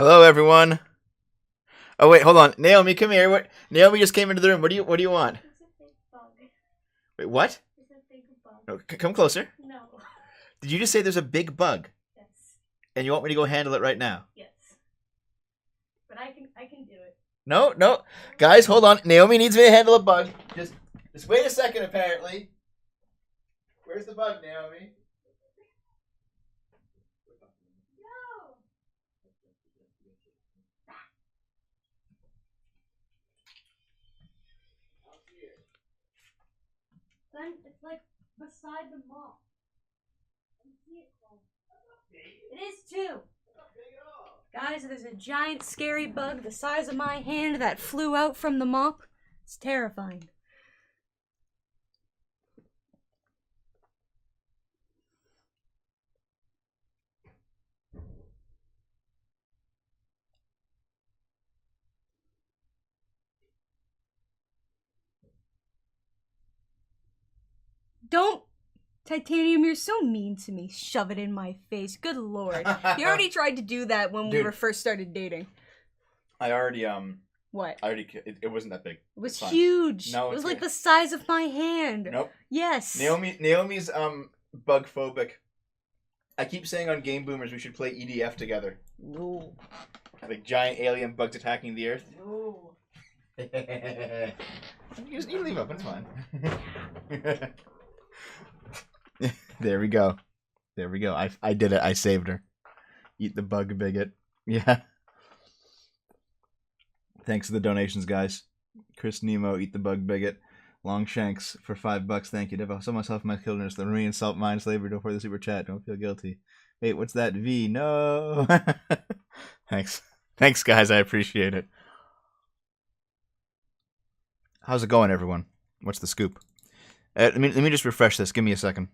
Hello, everyone. Oh wait, hold on. Naomi, come here. What? Naomi just came into the room. What do you want? It's a big bug. Wait, what? It's a big bug. No, come closer. No. Did you just say there's a big bug Yes. and you want me to go handle it right now? Yes. But I can do it. No. Guys, hold on. Naomi needs me to handle a bug. Just wait a second, apparently. Where's the bug, Naomi? No. Then it's like beside the mall. I can see it close. It is too. Guys, there's a giant scary bug the size of my hand that flew out from the mop. It's terrifying. Don't! Titanium, you're so mean to me. Shove it in my face. Good lord. You already tried to do that when we Dude. were first started dating. I already What? it wasn't that big. It was fine. huge. No, it was it's like good. the size of my hand. Nope. Yes. Naomi's bug phobic. I keep saying on Game Boomers we should play EDF together. No. Like giant alien bugs attacking the earth. No. You leave open, it's fine. There we go. I did it. I saved her. Eat the bug, bigot. Yeah. Thanks for the donations, guys. Chris Nemo, eat the bug, bigot. Longshanks for $5. Thank you. Devo. I saw myself in my children's the marine salt mine slavery before the super chat. Don't feel guilty. Wait, what's that? V? No. Thanks, guys. I appreciate it. How's it going, everyone? What's the scoop? Let me just refresh this. Give me a second.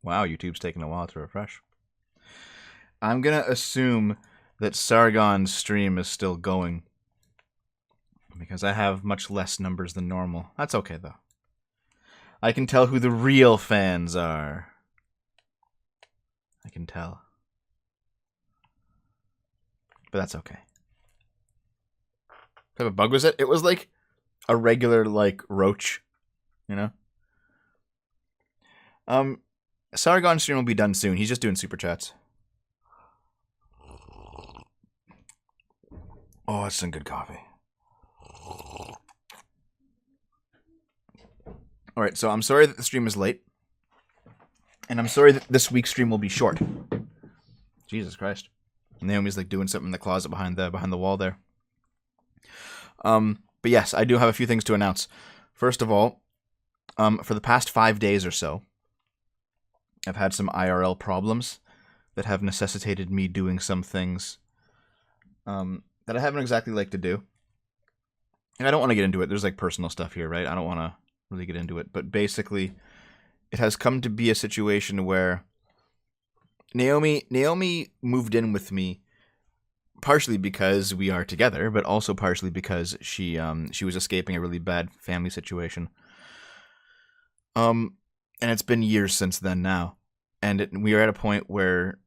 Wow, YouTube's taking a while to refresh. I'm gonna assume that Sargon's stream is still going because I have much less numbers than normal. That's okay, though. I can tell who the real fans are. I can tell. But that's okay. What type of bug was it? It was like a regular, like, roach, you know? Sargon's stream will be done soon. He's just doing super chats. Oh, it's some good coffee. Alright, so I'm sorry that the stream is late. And I'm sorry that this week's stream will be short. Jesus Christ. Naomi's like doing something in the closet behind the wall there. But yes, I do have a few things to announce. First of all, for the past 5 days or so, I've had some IRL problems that have necessitated me doing some things that I haven't exactly liked to do. And I don't want to get into it. There's like personal stuff here, right? I don't want to really get into it. But basically, it has come to be a situation where Naomi moved in with me partially because we are together, but also partially because she was escaping a really bad family situation. And it's been years since then now. And we are at a point where,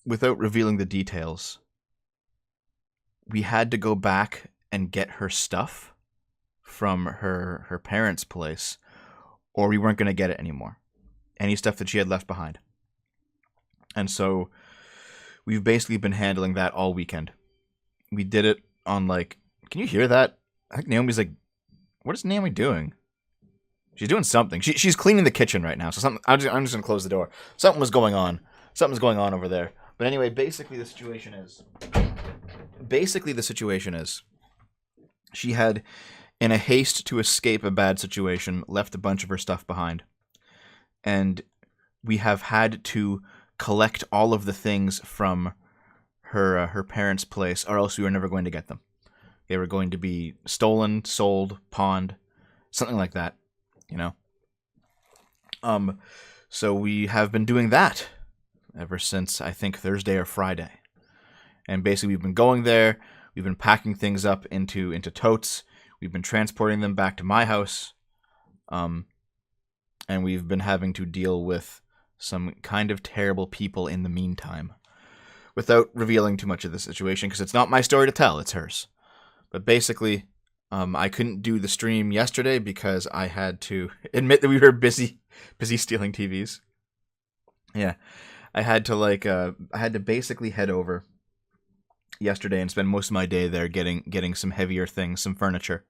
without revealing the details, we had to go back and get her stuff from her parents' place, or we weren't going to get it anymore. Any stuff that she had left behind. And so we've basically been handling that all weekend. We did it on, like, can you hear that? I think Naomi's like, what is Naomi doing? She's doing something. She's cleaning the kitchen right now. So I'm just going to close the door. Something's going on over there. But anyway, basically the situation is she had, in a haste to escape a bad situation, left a bunch of her stuff behind. And we have had to collect all of the things from her parents' place, or else we were never going to get them. They were going to be stolen, sold, pawned, something like that, you know? So we have been doing that ever since, I think, Thursday or Friday. And basically we've been going there, we've been packing things up into totes, we've been transporting them back to my house, and we've been having to deal with some kind of terrible people in the meantime. Without revealing too much of the situation, because it's not my story to tell, it's hers. But basically, I couldn't do the stream yesterday because I had to admit that we were busy stealing TVs. Yeah, I had to basically head over yesterday and spend most of my day there getting some heavier things, some furniture.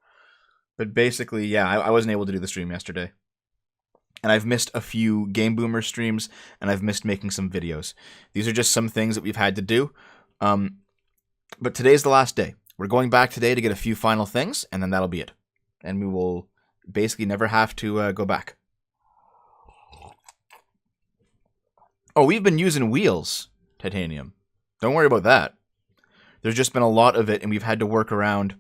But basically, yeah, I wasn't able to do the stream yesterday. And I've missed a few Game Boomer streams, and I've missed making some videos. These are just some things that we've had to do. But today's the last day. We're going back today to get a few final things, and then that'll be it. And we will basically never have to go back. Oh, we've been using wheels, Titanium. Don't worry about that. There's just been a lot of it, and we've had to work around.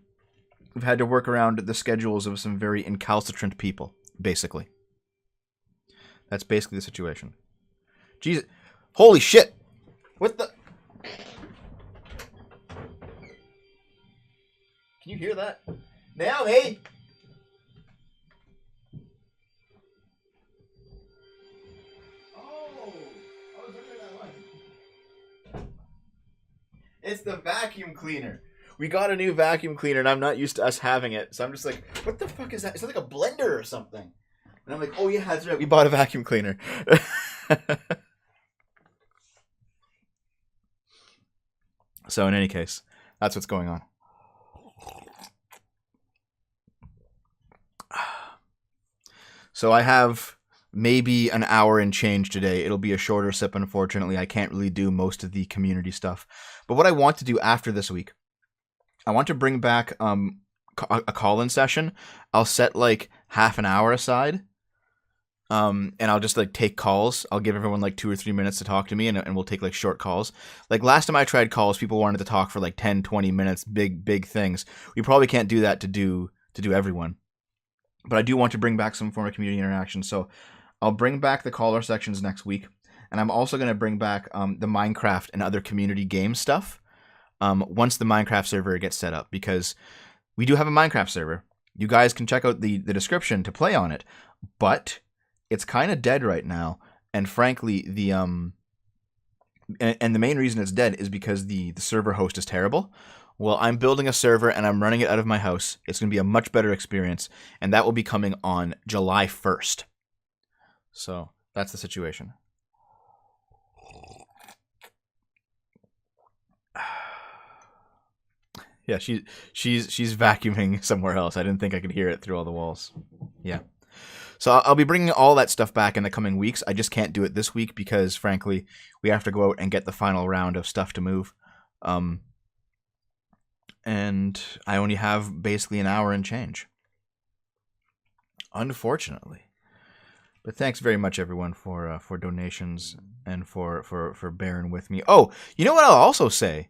We've had to work around the schedules of some very incalcitrant people, basically. That's basically the situation. Jesus. Holy shit! What the... Can you hear that? Naomi! Oh! I was wondering that one. It's the vacuum cleaner. We got a new vacuum cleaner, and I'm not used to us having it. So I'm just like, what the fuck is that? Is that like a blender or something? And I'm like, oh yeah, that's right. We bought a vacuum cleaner. So in any case, that's what's going on. So I have maybe an hour and change today. It'll be a shorter sip, unfortunately. I can't really do most of the community stuff. But what I want to do after this week, I want to bring back a call-in session. I'll set like half an hour aside. And I'll just like take calls. I'll give everyone like 2 or 3 minutes to talk to me, and we'll take like short calls. Like last time I tried calls, people wanted to talk for like 10, 20 minutes, big things. We probably can't do that to do everyone. But I do want to bring back some form of community interaction. So I'll bring back the caller sections next week. And I'm also going to bring back the Minecraft and other community game stuff once the Minecraft server gets set up. Because we do have a Minecraft server. You guys can check out the description to play on it. But it's kind of dead right now. And frankly, and the main reason it's dead is because the server host is terrible. Well, I'm building a server and I'm running it out of my house. It's going to be a much better experience. And that will be coming on July 1st. So that's the situation. Yeah, she's vacuuming somewhere else. I didn't think I could hear it through all the walls. Yeah. So I'll be bringing all that stuff back in the coming weeks. I just can't do it this week because, frankly, we have to go out and get the final round of stuff to move. And I only have basically an hour and change. Unfortunately. But thanks very much, everyone, for donations and for bearing with me. Oh, you know what I'll also say?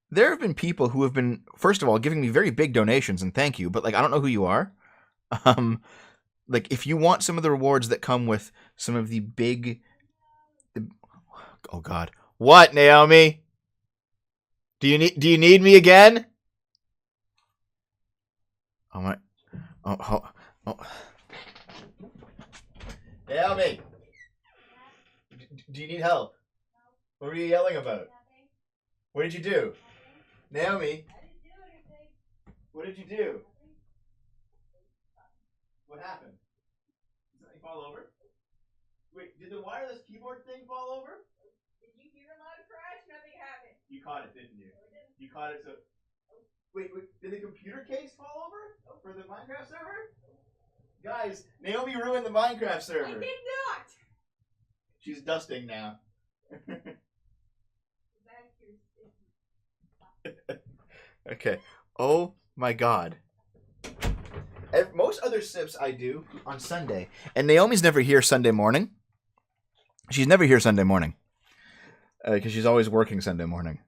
There have been people who have been, first of all, giving me very big donations, and thank you, but like I don't know who you are. Like if you want some of the rewards that come with some of the big... Oh God. What, Naomi? Do you need me again? Oh my... Oh. Naomi! Do you need help? What were you yelling about? What did you do? Naomi? I didn't do anything. What did you do? What happened? Did something fall over? Wait, did the wireless keyboard thing fall over? Did you hear a loud crash? Nothing happened. You caught it, didn't you? You caught it, so... Wait, did the computer case fall over? For the Minecraft server? Guys, Naomi ruined the Minecraft server. I did not! She's dusting now. Okay. Oh my God. Most other sips I do on Sunday. And Naomi's never here Sunday morning. She's never here Sunday morning. Because she's always working Sunday morning.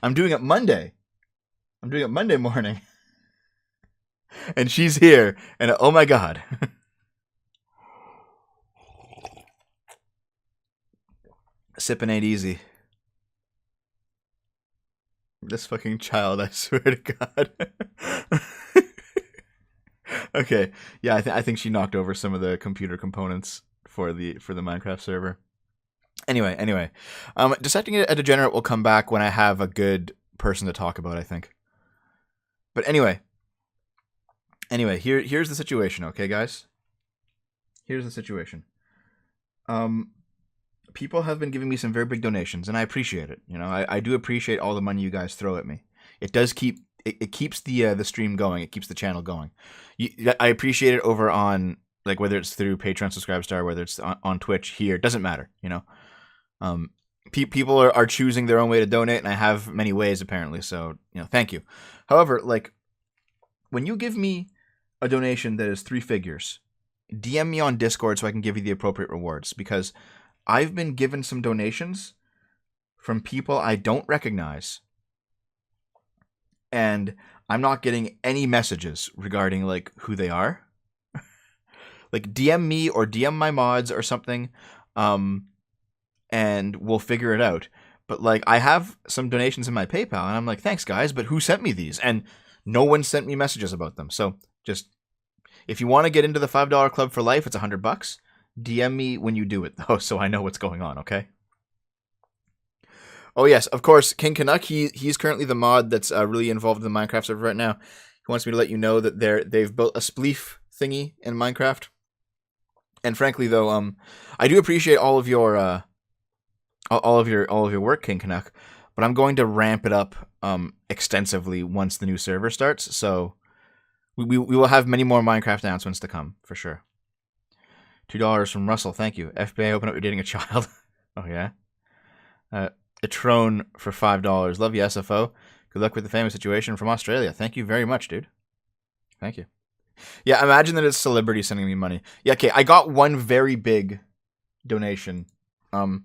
I'm doing it Monday. I'm doing it Monday morning. And she's here. And oh my God. Sipping ain't easy. This fucking child, I swear to God. Okay, yeah, I think she knocked over some of the computer components for the Minecraft server. Anyway, dissecting a degenerate will come back when I have a good person to talk about, I think. But anyway, here's the situation, okay, guys? Here's the situation. People have been giving me some very big donations, and I appreciate it. You know, I do appreciate all the money you guys throw at me. It does it keeps the stream going. It keeps the channel going. I appreciate it over on, like, whether it's through Patreon, Subscribestar, whether it's on Twitch here. It doesn't matter, you know. People are choosing their own way to donate, and I have many ways apparently. So, you know, thank you. However, like, when you give me a donation that is 3 figures, DM me on Discord so I can give you the appropriate rewards, because I've been given some donations from people I don't recognize, and I'm not getting any messages regarding, like, who they are. Like, DM me or DM my mods or something, and we'll figure it out. But, like, I have some donations in my PayPal, and I'm like, thanks, guys, but who sent me these? And no one sent me messages about them. So, just, if you want to get into the $5 club for life, it's $100. DM me when you do it, though, so I know what's going on, okay? Oh, yes, of course, King Canuck, he's currently the mod that's really involved in the Minecraft server right now. He wants me to let you know that they've built a spleef thingy in Minecraft. And frankly, though, I do appreciate all of your work, King Canuck, but I'm going to ramp it up extensively once the new server starts. So we will have many more Minecraft announcements to come for sure. $2 from Russell, thank you. FBI, open up, you're dating a child. Oh yeah. A Trone for $5. Love you, SFO. Good luck with the family situation from Australia. Thank you very much, dude. Thank you. Yeah, imagine that it's celebrity sending me money. Yeah, okay, I got one very big donation. And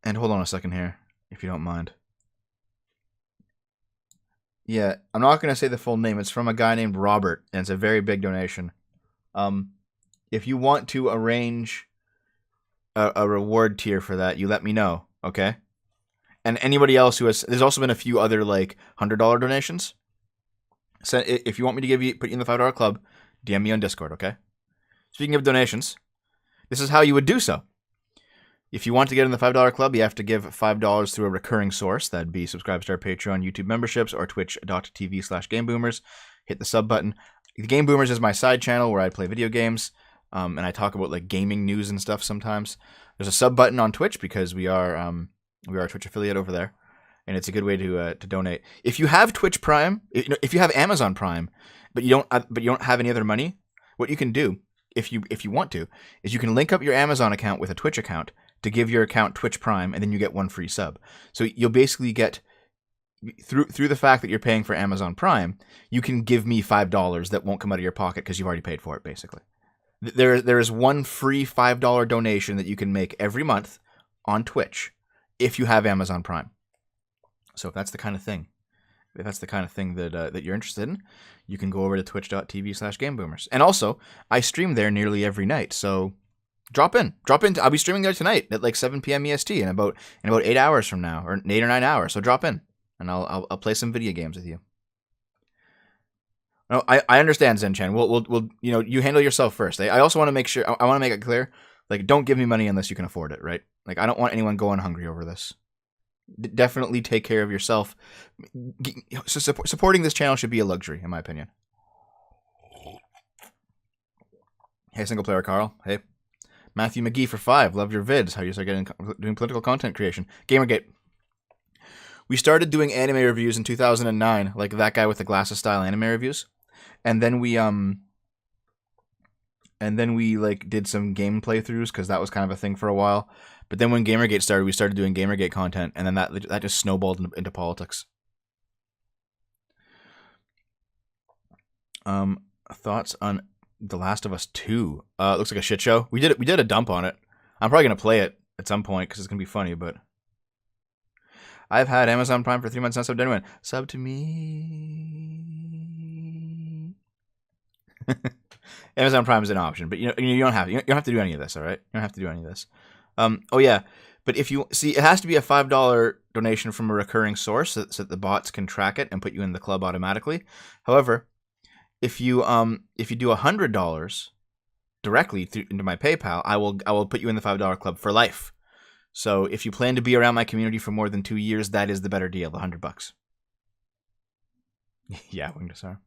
hold on a second here, if you don't mind. Yeah, I'm not going to say the full name. It's from a guy named Robert, and it's a very big donation. If you want to arrange a reward tier for that, you let me know, okay? And anybody else who has... There's also been a few other, like, $100 donations. So if you want me to put you in the $5 club, DM me on Discord, okay? Speaking of donations, this is how you would do so. If you want to get in the $5 club, you have to give $5 through a recurring source. That'd be Subscribestar, Patreon, YouTube memberships, or twitch.tv/GameBoomers. Hit the sub button. The Game Boomers is my side channel where I play video games, and I talk about, like, gaming news and stuff sometimes. There's a sub button on Twitch because we are a Twitch affiliate over there, and it's a good way to donate. If you have Twitch Prime, if you have Amazon Prime, but you don't have any other money, what you can do, if you want to, is you can link up your Amazon account with a Twitch account to give your account Twitch Prime, and then you get one free sub. So you'll basically get, through the fact that you're paying for Amazon Prime, you can give me $5 that won't come out of your pocket because you've already paid for it, basically. There is one free $5 donation that you can make every month on Twitch if you have Amazon Prime. So if that's the kind of thing, that you're interested in, you can go over to twitch.tv/GameBoomers. And also, I stream there nearly every night, so drop in. I'll be streaming there tonight at like 7 p.m. EST in about 8 hours from now, or 8 or 9 hours. So drop in, and I'll play some video games with you. No, I understand, Zenchan. We'll you handle yourself first. I also want to make sure, I want to make it clear, like, don't give me money unless you can afford it, right? Like, I don't want anyone going hungry over this. Definitely take care of yourself. So supporting this channel should be a luxury, in my opinion. Hey, single player Carl. Hey. Matthew McGee for 5. Love your vids. How you start doing political content creation. Gamergate. We started doing anime reviews in 2009, like that guy with the glasses style anime reviews. And then we like did some game playthroughs because that was kind of a thing for a while. But then when Gamergate started, we started doing Gamergate content, and then that just snowballed into politics. Thoughts on The Last of Us 2? Looks like a shit show. We did a dump on it. I'm probably gonna play it at some point because it's gonna be funny. But I've had Amazon Prime for 3 months, not subbed to anyone. Sub to me. Amazon Prime is an option, but you don't have to do any of this. All right, you don't have to do any of this. Oh yeah, but if you see, it has to be a $5 donation from a recurring source so that the bots can track it and put you in the club automatically. However, if you do $100, directly into my PayPal, I will put you in the $5 club for life. So if you plan to be around my community for more than 2 years, that is the better deal, the $100. Yeah, Winged Asar.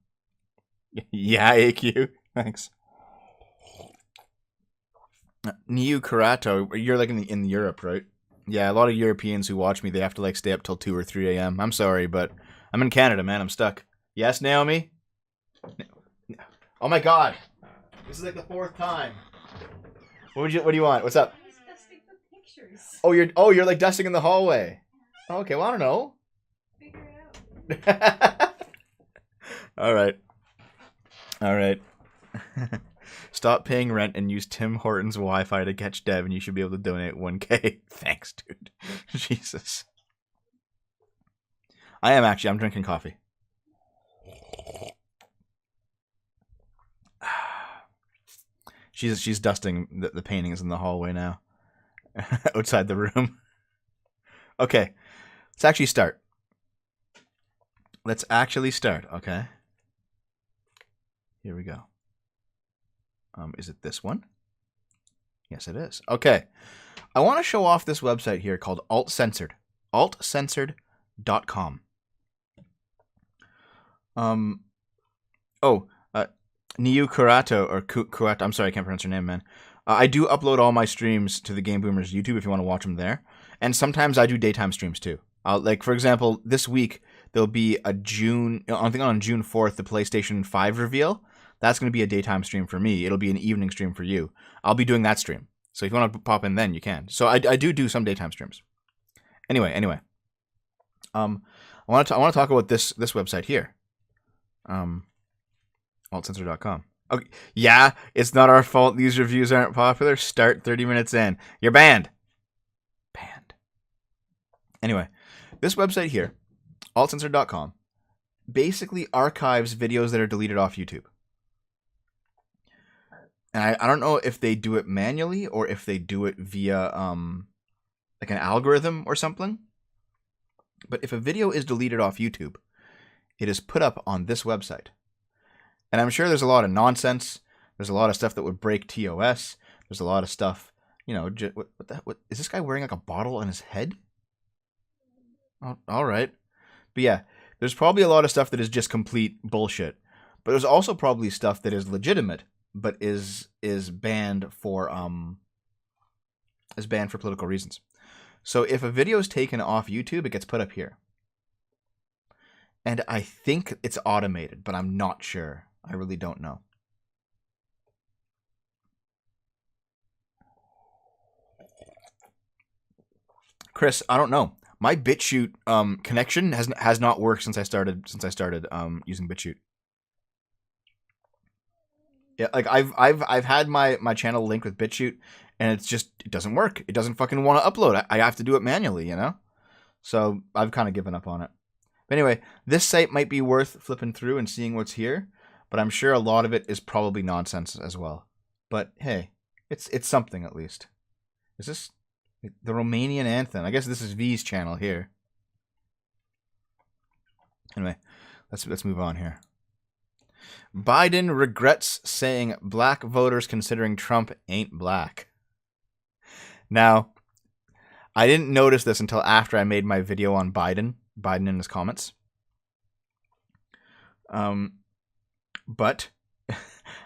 Yeah, AQ. Thanks. Niu Karato, you're like in Europe, right? Yeah, a lot of Europeans who watch me, they have to like stay up till 2 or 3 a.m. I'm sorry, but I'm in Canada, man. I'm stuck. Yes, Naomi? Oh my god. This is like the 4th time. What do you want? What's up? I was dusting the pictures. You're like dusting in the hallway. Okay, well, I don't know. Figure it out. All right. Stop paying rent and use Tim Hortons Wi-Fi to catch Dev, and you should be able to donate 1K. Thanks, dude. Jesus. I'm drinking coffee. She's dusting the paintings in the hallway now. Outside the room. Okay. Let's actually start. Okay? Here we go. Is it this one? Yes, it is. Okay. I want to show off this website here called AltCensored. AltCensored.com. Niu Kurato, or Kurato, I'm sorry, I can't pronounce your name, man. I do upload all my streams to the Game Boomers YouTube if you want to watch them there. And sometimes I do daytime streams too. Like, for example, this week, there'll be I think on June 4th, the PlayStation 5 reveal. That's going to be a daytime stream for me. It'll be an evening stream for you. I'll be doing that stream. So if you want to pop in then, you can. So I do some daytime streams. Anyway. I want to talk about this website here. AltCensor.com. Okay. Yeah, it's not our fault these reviews aren't popular. Start 30 minutes in. You're banned. Anyway, this website here, AltCensor.com, basically archives videos that are deleted off YouTube. And I don't know if they do it manually or if they do it via like an algorithm or something. But if a video is deleted off YouTube, it is put up on this website. And I'm sure there's a lot of nonsense. There's a lot of stuff that would break TOS. There's a lot of stuff, what is this guy wearing like a bottle on his head? Oh, all right. But yeah, there's probably a lot of stuff that is just complete bullshit. But there's also probably stuff that is legitimate, but is banned for political reasons. So if a video is taken off YouTube, it gets put up here. And I think it's automated, but I'm not sure. I really don't know. Chris, I don't know. My BitChute connection has not worked since I started using BitChute. Yeah, like I've had my channel linked with BitChute, and it doesn't work. It doesn't fucking want to upload. I have to do it manually, So I've kind of given up on it. But anyway, this site might be worth flipping through and seeing what's here, but I'm sure a lot of it is probably nonsense as well. But hey, it's something at least. Is this the Romanian anthem? I guess this is V's channel here. Anyway, let's move on here. Biden regrets saying black voters considering Trump ain't black. Now, I didn't notice this until after I made my video on Biden in his comments. But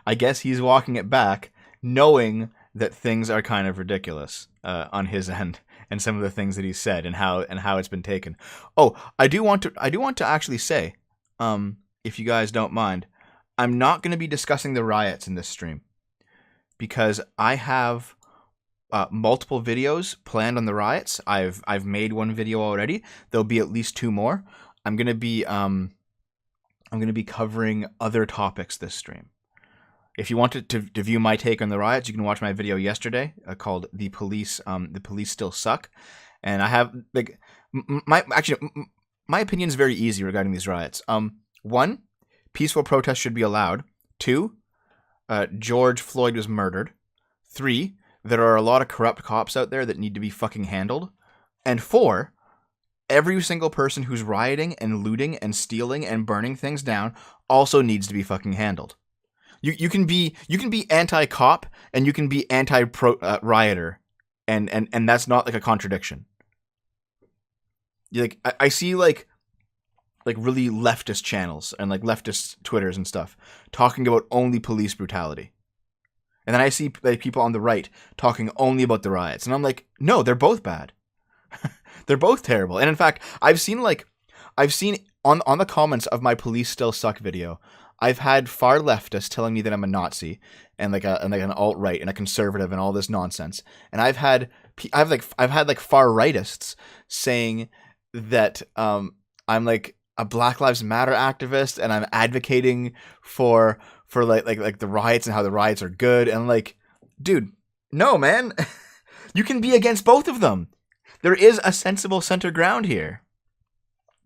I guess he's walking it back, knowing that things are kind of ridiculous on his end, and some of the things that he said and how it's been taken. Oh, I do want to actually say, if you guys don't mind, I'm not going to be discussing the riots in this stream because I have multiple videos planned on the riots. I've made one video already. There'll be at least 2 more. I'm going to be covering other topics this stream. If you wanted to view my take on the riots, you can watch my video yesterday called "The Police Still Suck," and I have my opinion is very easy regarding these riots. 1, peaceful protests should be allowed. 2, George Floyd was murdered. 3, there are a lot of corrupt cops out there that need to be fucking handled. And 4, every single person who's rioting and looting and stealing and burning things down also needs to be fucking handled. You can be anti-cop and you can be anti-rioter, and that's not like a contradiction. Like I see like really leftist channels and like leftist Twitters and stuff talking about only police brutality, and then I see like people on the right talking only about the riots, and I'm like, no, they're both bad. They're both terrible. And in fact, I've seen on the comments of my "Police Still Suck" video, I've had far leftists telling me that I'm a Nazi and like an alt-right and a conservative and all this nonsense. And I've had far rightists saying that I'm like a Black Lives Matter activist and I'm advocating for like the riots and how the riots are good. And like, dude, no, man. You can be against both of them. There is a sensible center ground here.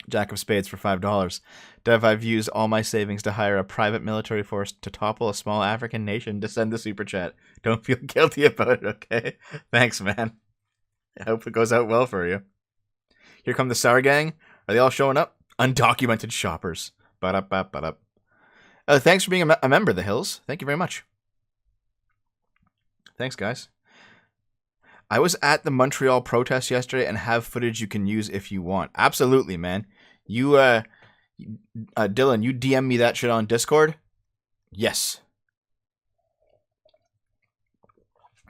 Jack of Spades for $5. Dev, I've used all my savings to hire a private military force to topple a small African nation to send the super chat. Don't feel guilty about it, okay? Thanks, man. I hope it goes out well for you. Here come the Sour Gang. Are they all showing up? Undocumented shoppers. Ba-da-ba-ba-da. Thanks for being a member of the Hills. Thank you very much. Thanks, guys. I was at the Montreal protest yesterday and have footage you can use if you want. Absolutely, man. You, Dylan, you DM me that shit on Discord? Yes.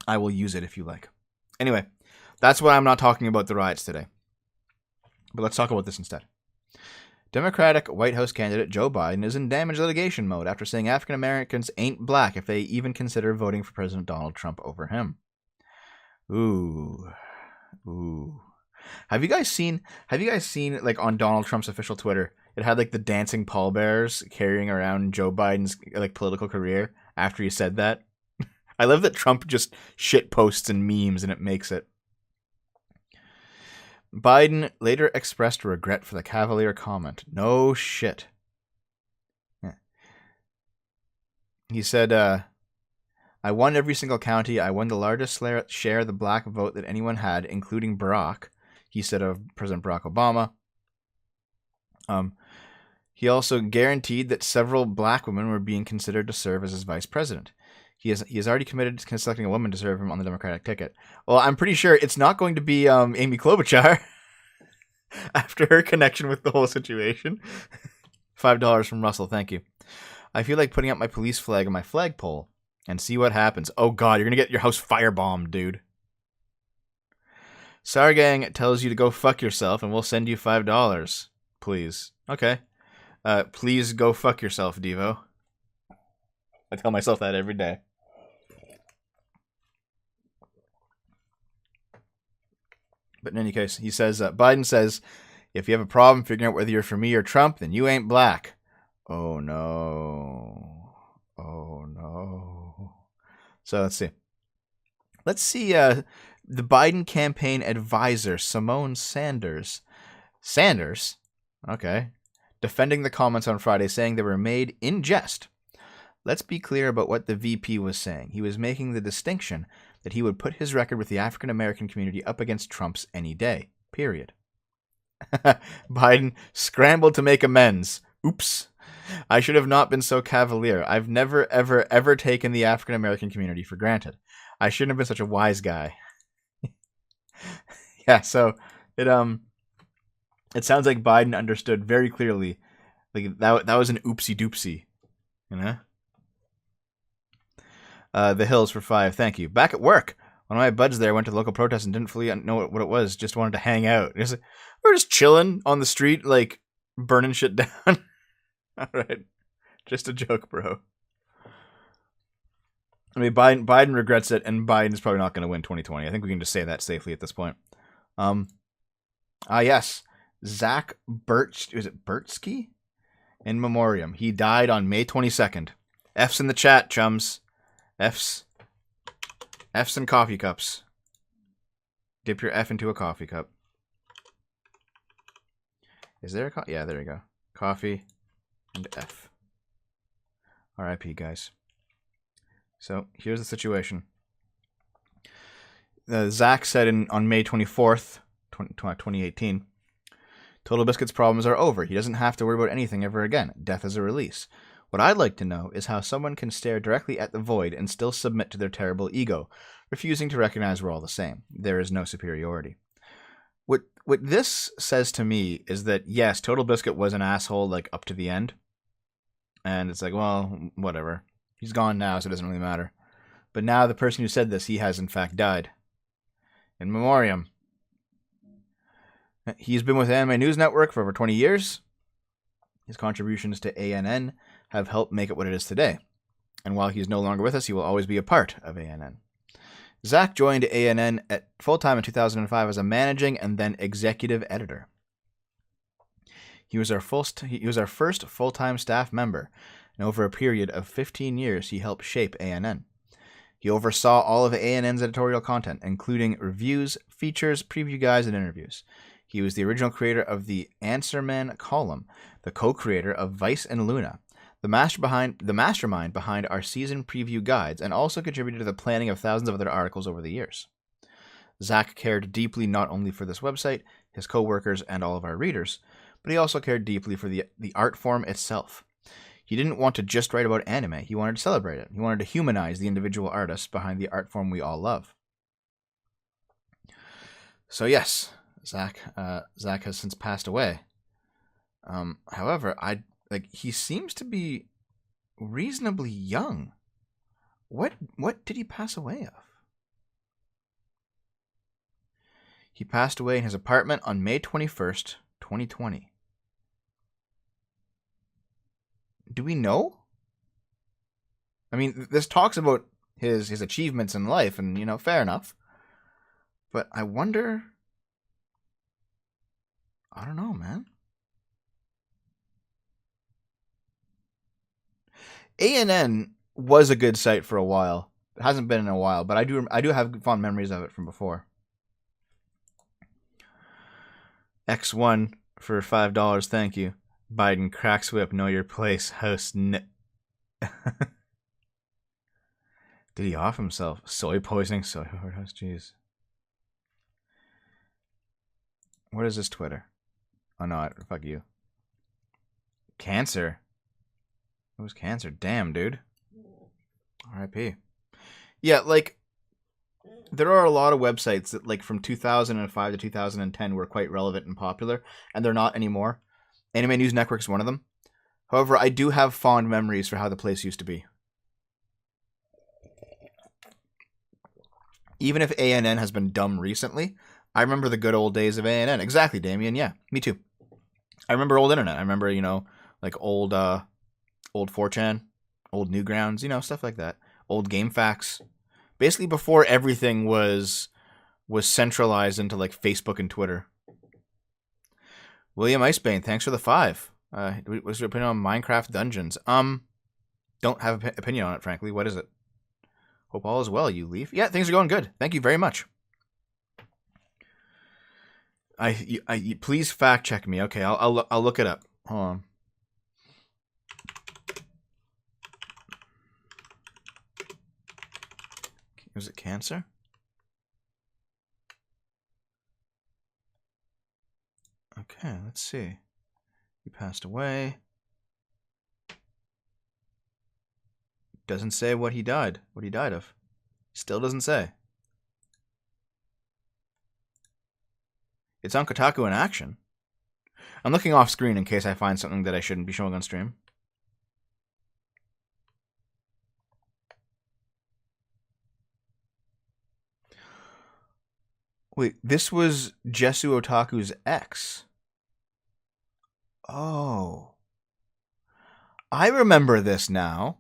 I will use it if you like. Anyway, that's why I'm not talking about the riots today. But let's talk about this instead. Democratic White House candidate Joe Biden is in damage litigation mode after saying African Americans ain't black if they even consider voting for President Donald Trump over him. Ooh. Have you guys seen like on Donald Trump's official Twitter, it had like the dancing pallbearers carrying around Joe Biden's like political career after he said that? I love that Trump just shit posts and memes and it makes it. Biden later expressed regret for the cavalier comment. No shit. Yeah. He said, I won every single county. I won the largest share of the black vote that anyone had, including Barack, he said of President Barack Obama. He also guaranteed that several black women were being considered to serve as his vice president. He has already committed to selecting a woman to serve him on the Democratic ticket. Well, I'm pretty sure it's not going to be Amy Klobuchar after her connection with the whole situation. $5 from Russell, thank you. I feel like putting up my police flag on my flagpole and see what happens. Oh god, you're gonna get your house firebombed, dude. Sargang tells you to go fuck yourself and we'll send you $5. Please. Okay. Please go fuck yourself, Devo. I tell myself that every day. But in any case, he says, Biden says, if you have a problem figuring out whether you're for me or Trump, then you ain't black. Oh no. Oh no. So let's see. The Biden campaign advisor, Simone Sanders. Sanders? Okay. Defending the comments on Friday, saying they were made in jest. Let's be clear about what the VP was saying. He was making the distinction that he would put his record with the African American community up against Trump's any day. Period. Biden scrambled to make amends. Oops. I should have not been so cavalier. I've never, ever, ever taken the African American community for granted. I shouldn't have been such a wise guy. Yeah, so it sounds like Biden understood very clearly, like that was an oopsie doopsie, you know. The Hills for $5, thank you. Back at work, one of my buds there went to the local protest and didn't fully know what it was. Just wanted to hang out. Like, we're just chilling on the street, like burning shit down. All right, just a joke, bro. I mean, Biden regrets it, and Biden's probably not going to win 2020. I think we can just say that safely at this point. Yes, Zach Bertsky? In memoriam. He died on May 22nd. F's in the chat, chums. F's in coffee cups. Dip your F into a coffee cup. Is there a yeah, there you go. Coffee and F. R.I.P. guys. So here's the situation. Zach said on May 24th, 2018, Total Biscuit's problems are over. He doesn't have to worry about anything ever again. Death is a release. What I'd like to know is how someone can stare directly at the void and still submit to their terrible ego, refusing to recognize we're all the same. There is no superiority. What this says to me is that, yes, Total Biscuit was an asshole, like, up to the end. And it's like, well, whatever. He's gone now, so it doesn't really matter. But now the person who said this, he has in fact died. In memoriam. He's been with Anime News Network for over 20 years. His contributions to ANN have helped make it what it is today. And while he's no longer with us, he will always be a part of ANN. Zach joined ANN at full-time in 2005 as a managing and then executive editor. He was our first full-time staff member, and over a period of 15 years, he helped shape ANN. He oversaw all of ANN's editorial content, including reviews, features, preview guides, and interviews. He was the original creator of the Answer Man column, the co-creator of Vice and Luna, the mastermind behind our season preview guides, and also contributed to the planning of thousands of other articles over the years. Zach cared deeply not only for this website, his co-workers, and all of our readers, but he also cared deeply for the art form itself. He didn't want to just write about anime, he wanted to celebrate it. He wanted to humanize the individual artists behind the art form we all love. So yes, Zach has since passed away. However, he seems to be reasonably young. What did he pass away of? He passed away in his apartment on May 21st, 2020. Do we know? I mean, this talks about his achievements in life, and, you know, fair enough. But I wonder... I don't know, man. ANN was a good site for a while. It hasn't been in a while, but I do have fond memories of it from before. X1 for $5, thank you. Biden cracks whip, know your place, host. Did he off himself? Soy poisoning, soy overdose, jeez. What is this Twitter? Oh no, fuck you. Cancer. It was cancer. Damn, dude. R.I.P. Yeah, like, there are a lot of websites that, like, from 2005 to 2010 were quite relevant and popular, and they're not anymore. Anime News Network is one of them. However, I do have fond memories for how the place used to be. Even if ANN has been dumb recently, I remember the good old days of ANN. Exactly, Damien. Yeah, me too. I remember old internet. I remember, you know, like old 4chan, old Newgrounds, you know, stuff like that. Old GameFAQs. Basically before everything was centralized into like Facebook and Twitter. William Icebane, thanks for the 5. What's your opinion on Minecraft Dungeons? Don't have an opinion on it, frankly. What is it? Hope all is well, you Leaf. Yeah, things are going good. Thank you very much. Please fact check me. Okay, I'll look it up. Hold on. Was it cancer? Okay, let's see. He passed away. Doesn't say what he died of. Still doesn't say. It's on Kotaku in action. I'm looking off screen in case I find something that I shouldn't be showing on stream. Wait, this was Jesu Otaku's ex. Oh. I remember this now.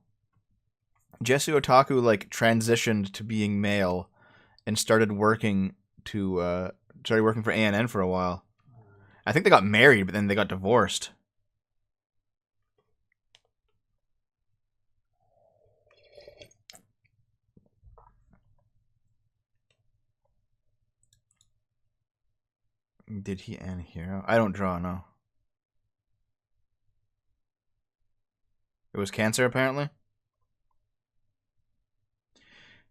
Jesu Otaku, like, transitioned to being male and started working for ANN for a while. I think they got married, but then they got divorced. Did he end hero? I don't draw, no. It was cancer, apparently.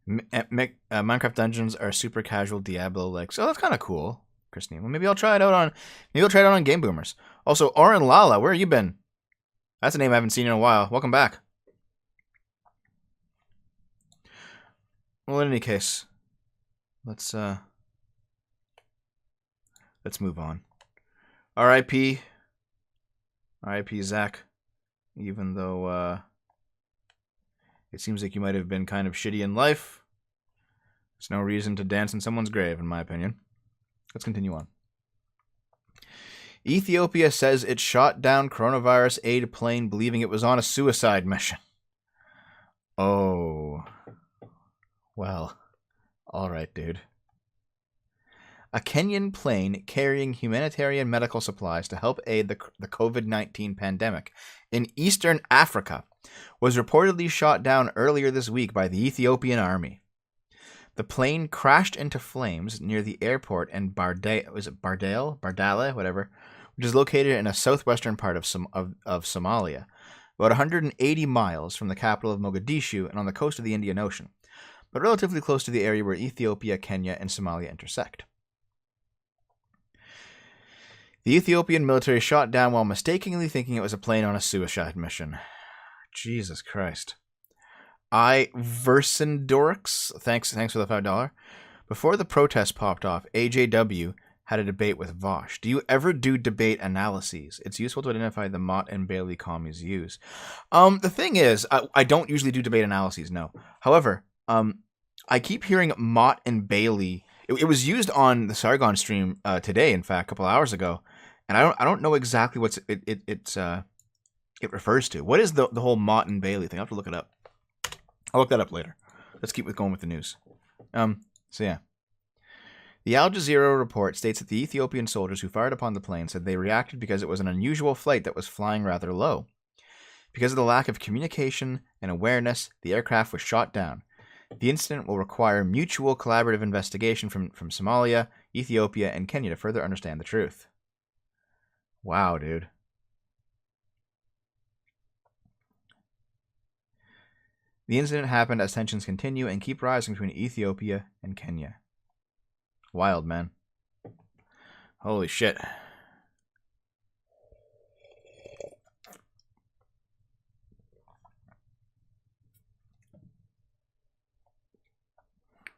Minecraft Dungeons are super casual Diablo-like, so that's kind of cool, Christine. Well, maybe I'll try it out on Game Boomers. Also, Oren Lala, where you been? That's a name I haven't seen in a while. Welcome back. Well, in any case, let's move on. R.I.P. R.I.P. Zach. Even though it seems like you might have been kind of shitty in life, there's no reason to dance in someone's grave, in my opinion. Let's continue on. Ethiopia says it shot down coronavirus aid plane believing it was on a suicide mission. Oh. Well, alright, dude. A Kenyan plane carrying humanitarian medical supplies to help aid the COVID-19 pandemic in eastern Africa was reportedly shot down earlier this week by the Ethiopian army. The plane crashed into flames near the airport in Bardale, whatever, which is located in a southwestern part of Somalia, about 180 miles from the capital of Mogadishu and on the coast of the Indian Ocean, but relatively close to the area where Ethiopia, Kenya, and Somalia intersect. The Ethiopian military shot down while mistakenly thinking it was a plane on a suicide mission. Jesus Christ. Versendorix, thanks for the $5. Before the protest popped off, AJW had a debate with Vosh. Do you ever do debate analyses? It's useful to identify the Mott and Bailey commies use. The thing is, I don't usually do debate analyses, no. However, I keep hearing Mott and Bailey. It was used on the Sargon stream today, in fact, a couple hours ago, and I don't know exactly what it refers to. What is the whole Mott and Bailey thing? I have to look it up. I'll look that up later. Let's keep going with the news. So yeah. The Al Jazeera report states that the Ethiopian soldiers who fired upon the plane said they reacted because it was an unusual flight that was flying rather low. Because of the lack of communication and awareness, the aircraft was shot down. The incident will require mutual collaborative investigation from Somalia, Ethiopia, and Kenya to further understand the truth. Wow, dude. The incident happened as tensions continue and keep rising between Ethiopia and Kenya. Wild, man. Holy shit.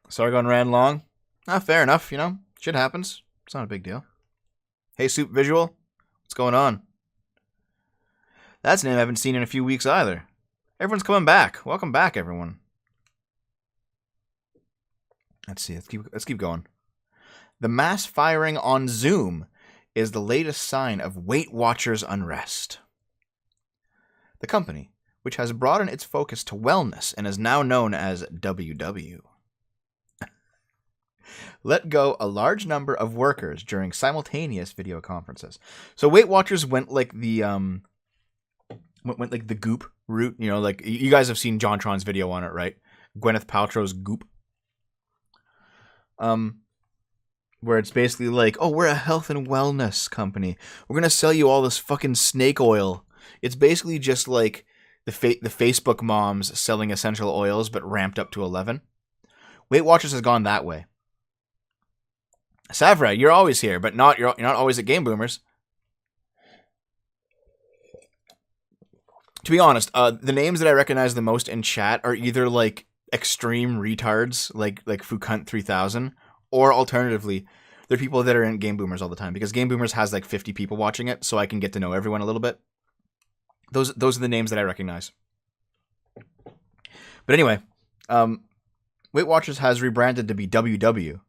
Sargon ran long. Fair enough, you know. Shit happens. It's not a big deal. Hey, Soup Visual. What's going on? That's a name I haven't seen in a few weeks either. Everyone's coming back. Welcome back, everyone. Let's see. Let's keep going. The mass firing on Zoom is the latest sign of Weight Watchers unrest. The company, which has broadened its focus to wellness and is now known as WW, let go a large number of workers during simultaneous video conferences. So Weight Watchers went like the Goop route, you know, like you guys have seen JonTron's video on it, right? Gwyneth Paltrow's Goop. Where it's basically like, oh, we're a health and wellness company. We're gonna sell you all this fucking snake oil. It's basically just like the Facebook moms selling essential oils, but ramped up to 11. Weight Watchers has gone that way. Savra, you're always here, but you're not always at Game Boomers. To be honest, the names that I recognize the most in chat are either like extreme retards, like Fukant 3000, or alternatively, they're people that are in Game Boomers all the time, because Game Boomers has like 50 people watching it, so I can get to know everyone a little bit. Those are the names that I recognize. But anyway, Weight Watchers has rebranded to be WW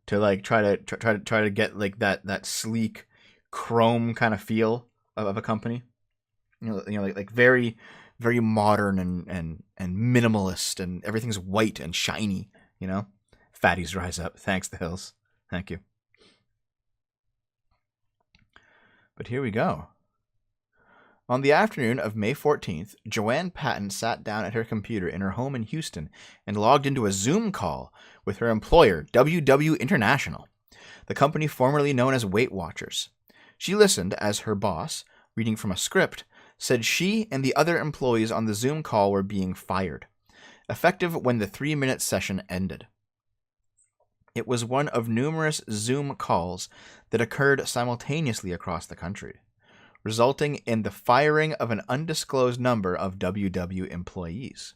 to like try to get like that sleek chrome kind of feel of a company. You know, like very, very modern and minimalist, and everything's white and shiny. You know, fatties rise up. Thanks, the Hills. Thank you. But here we go. On the afternoon of May 14th, Joanne Patton sat down at her computer in her home in Houston and logged into a Zoom call with her employer, WW International, the company formerly known as Weight Watchers. She listened as her boss, reading from a script, said she and the other employees on the Zoom call were being fired, effective when the 3-minute session ended. It was one of numerous Zoom calls that occurred simultaneously across the country. resulting in the firing of an undisclosed number of WW employees.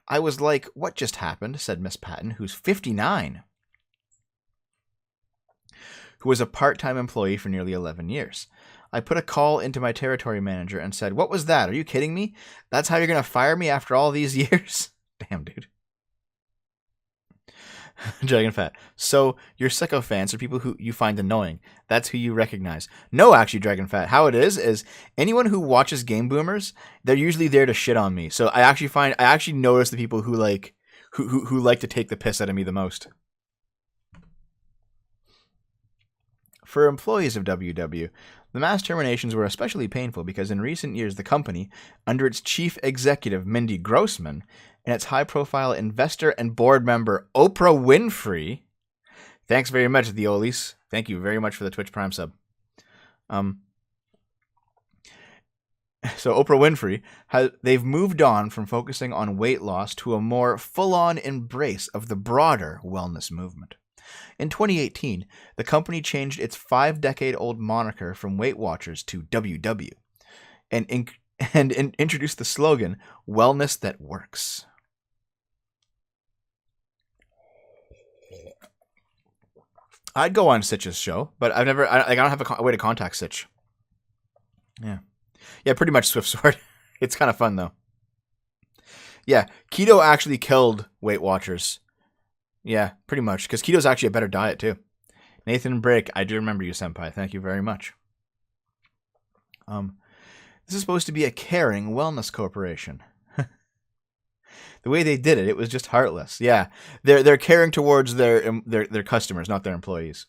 I was like, what just happened? Said Miss Patton, who's 59, who was a part-time employee for nearly 11 years. I put a call into my territory manager and said, what was that? Are you kidding me? That's how you're going to fire me after all these years? Damn, dude. Dragon Fat. So your sycophants are people who you find annoying. That's who you recognize. No, actually, Dragon Fat. How it is anyone who watches Game Boomers, they're usually there to shit on me. So I actually notice the people who like who like to take the piss out of me the most. For employees of WW, the mass terminations were especially painful because in recent years the company, under its chief executive Mindy Grossman, and its high-profile investor and board member Oprah Winfrey, thanks very much, the Olis. Thank you very much for the Twitch Prime sub. So Oprah Winfrey, they've moved on from focusing on weight loss to a more full-on embrace of the broader wellness movement. In 2018, the company changed its 5-decade-old moniker from Weight Watchers to WW and introduced the slogan, Wellness That Works. I'd go on Sitch's show, but I don't have a way to contact Sitch. Yeah, pretty much Swift Sword. It's kind of fun, though. Yeah, keto actually killed Weight Watchers. Yeah, pretty much, because keto's actually a better diet, too. Nathan Brake, I do remember you, Senpai. Thank you very much. This is supposed to be a caring wellness corporation. The way they did it, it was just heartless. Yeah, they're caring towards their customers, not their employees.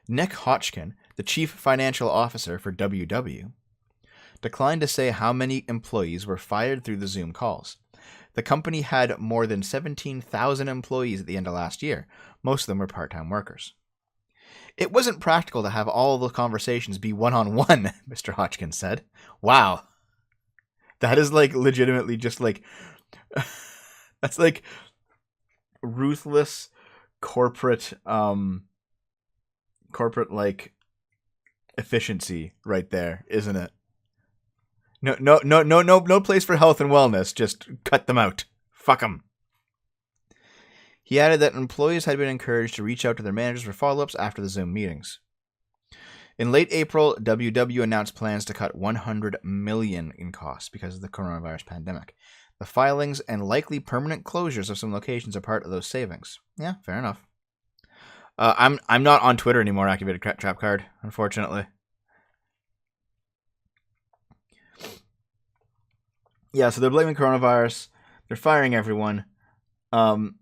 Nick Hodgkin, the chief financial officer for WW, declined to say how many employees were fired through the Zoom calls. The company had more than 17,000 employees at the end of last year. Most of them were part-time workers. It wasn't practical to have all the conversations be one-on-one, Mr. Hodgkin said. Wow. That is like legitimately just like, that's like ruthless corporate like efficiency right there, isn't it? No place for health and wellness. Just cut them out. Fuck them. He added that employees had been encouraged to reach out to their managers for follow-ups after the Zoom meetings. In late April, WW announced plans to cut $100 million in costs because of the coronavirus pandemic. The filings and likely permanent closures of some locations are part of those savings. Yeah, fair enough. I'm not on Twitter anymore, Activated Trap Card, unfortunately. Yeah, so they're blaming coronavirus. They're firing everyone. And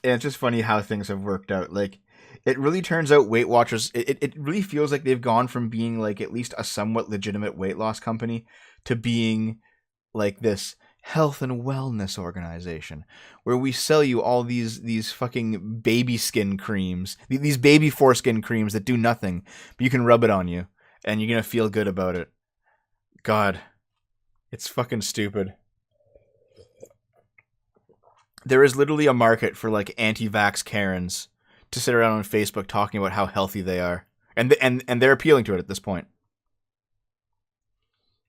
it's just funny how things have worked out. Like, it really turns out Weight Watchers, it really feels like they've gone from being like at least a somewhat legitimate weight loss company to being like this health and wellness organization where we sell you all these fucking baby skin creams, these baby foreskin creams that do nothing, but you can rub it on you and you're going to feel good about it. God, it's fucking stupid. There is literally a market for like anti-vax Karens to sit around on Facebook talking about how healthy they are, and they're appealing to it at this point.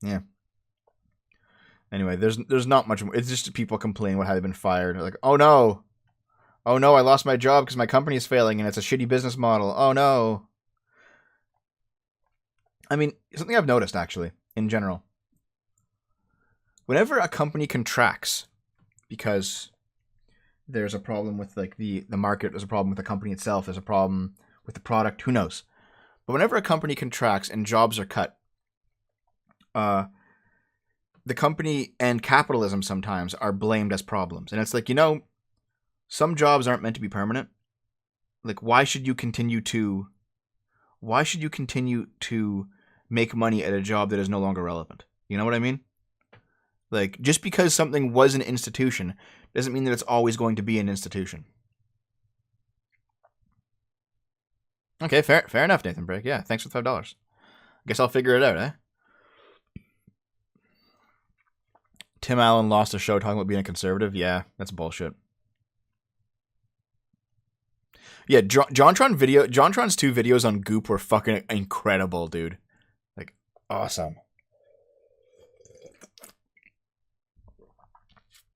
Yeah. Anyway, there's not much more. It's just people complaining about how they've been fired. Like, oh no, I lost my job because my company is failing and it's a shitty business model. Oh no. I mean, something I've noticed actually in general. Whenever a company contracts because there's a problem with like the market, there's a problem with the company itself, there's a problem with the product, who knows. But whenever a company contracts and jobs are cut, the company and capitalism sometimes are blamed as problems. And it's like, some jobs aren't meant to be permanent. Like, why should you continue to make money at a job that is no longer relevant? You know what I mean? Like, just because something was an institution doesn't mean that it's always going to be an institution. Okay, fair enough, Nathan Brake. Yeah, thanks for $5. Guess I'll figure it out, eh? Tim Allen lost a show talking about being a conservative. Yeah, that's bullshit. Yeah, JonTron's 2 videos on Goop were fucking incredible, dude. Awesome.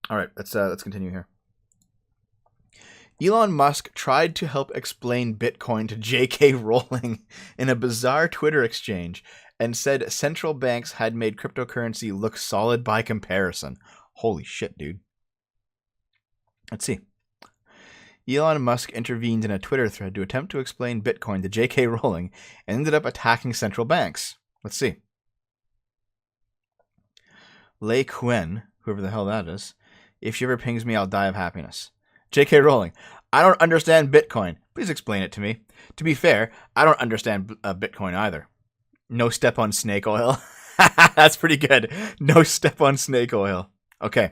All right, let's continue here. Elon Musk tried to help explain Bitcoin to J.K. Rowling in a bizarre Twitter exchange and said central banks had made cryptocurrency look solid by comparison. Holy shit, dude. Let's see. Elon Musk intervened in a Twitter thread to attempt to explain Bitcoin to J.K. Rowling and ended up attacking central banks. Let's see. Lei Quen, whoever the hell that is, if she ever pings me, I'll die of happiness. J.K. Rowling, I don't understand Bitcoin. Please explain it to me. To be fair, I don't understand Bitcoin either. No step on snake oil. That's pretty good. No step on snake oil. Okay.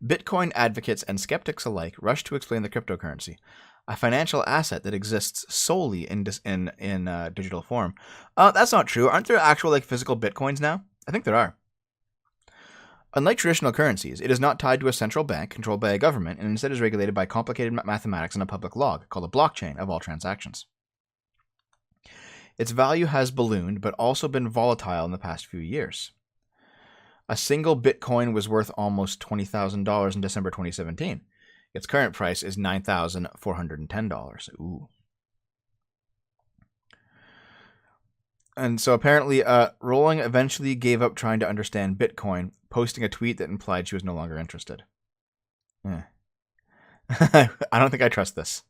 Bitcoin advocates and skeptics alike rush to explain the cryptocurrency, a financial asset that exists solely in digital form. That's not true. Aren't there actual physical Bitcoins now? I think there are. Unlike traditional currencies, it is not tied to a central bank controlled by a government and instead is regulated by complicated mathematics and a public log called a blockchain of all transactions. Its value has ballooned but also been volatile in the past few years. A single Bitcoin was worth almost $20,000 in December 2017. Its current price is $9,410. Ooh. And so apparently, Rowling eventually gave up trying to understand Bitcoin, posting a tweet that implied she was no longer interested. I don't think I trust this.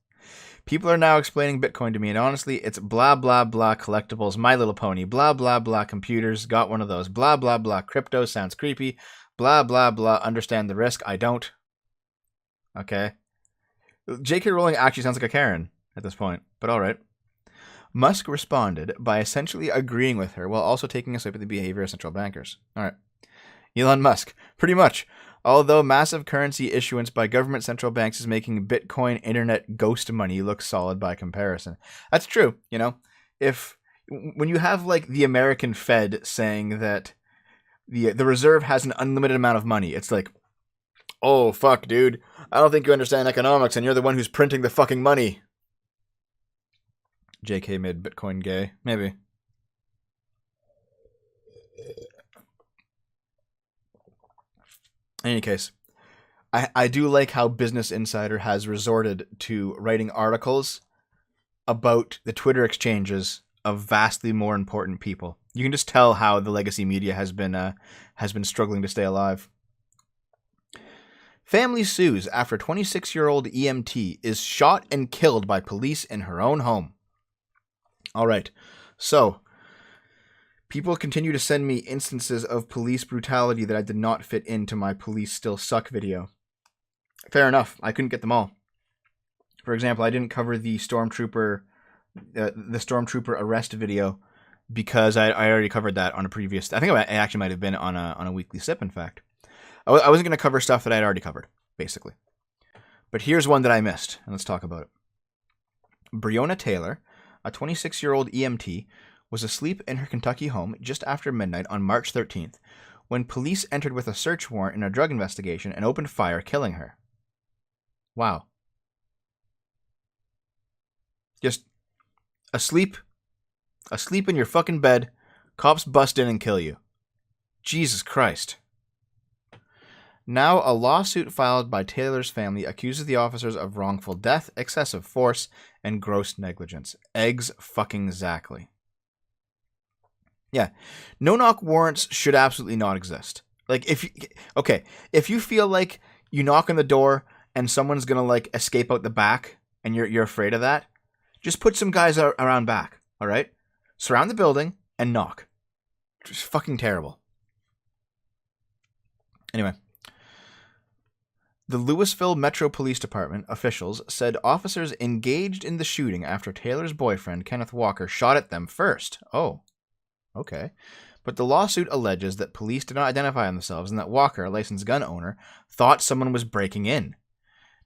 People are now explaining Bitcoin to me, and honestly, it's blah, blah, blah collectibles, My Little Pony, blah, blah, blah computers, got one of those, blah, blah, blah crypto, sounds creepy, blah, blah, blah, understand the risk, I don't. Okay. J.K. Rowling actually sounds like a Karen at this point, but all right. Musk responded by essentially agreeing with her while also taking a swipe at the behavior of central bankers. All right. Elon Musk, pretty much. Although massive currency issuance by government central banks is making Bitcoin internet ghost money look solid by comparison. That's true. You know, when you have the American Fed saying that the reserve has an unlimited amount of money, it's like, oh, fuck, dude. I don't think you understand economics and you're the one who's printing the fucking money. JK made Bitcoin gay. Maybe. In any case, I do like how Business Insider has resorted to writing articles about the Twitter exchanges of vastly more important people. You can just tell how the legacy media has been struggling to stay alive. Family sues after 26-year-old EMT is shot and killed by police in her own home. All right, so people continue to send me instances of police brutality that I did not fit into my Police Still Suck video. Fair enough, I couldn't get them all. For example, I didn't cover the stormtrooper arrest video because I already covered that on a previous. I think it actually might have been on a weekly sip. In fact, I wasn't going to cover stuff that I'd already covered, basically. But here's one that I missed, and let's talk about it. Breonna Taylor, a 26-year-old EMT, was asleep in her Kentucky home just after midnight on March 13th when police entered with a search warrant in a drug investigation and opened fire, killing her. Wow. Just asleep in your fucking bed, cops bust in and kill you. Jesus Christ. Now, a lawsuit filed by Taylor's family accuses the officers of wrongful death, excessive force, and gross negligence. Eggs fucking exactly. Yeah. No-knock warrants should absolutely not exist. If you feel like you knock on the door and someone's gonna escape out the back and you're afraid of that, just put some guys around back, all right? Surround the building and knock. Just fucking terrible. Anyway. The Louisville Metro Police Department officials said officers engaged in the shooting after Taylor's boyfriend, Kenneth Walker, shot at them first. Oh, okay. But the lawsuit alleges that police did not identify themselves and that Walker, a licensed gun owner, thought someone was breaking in.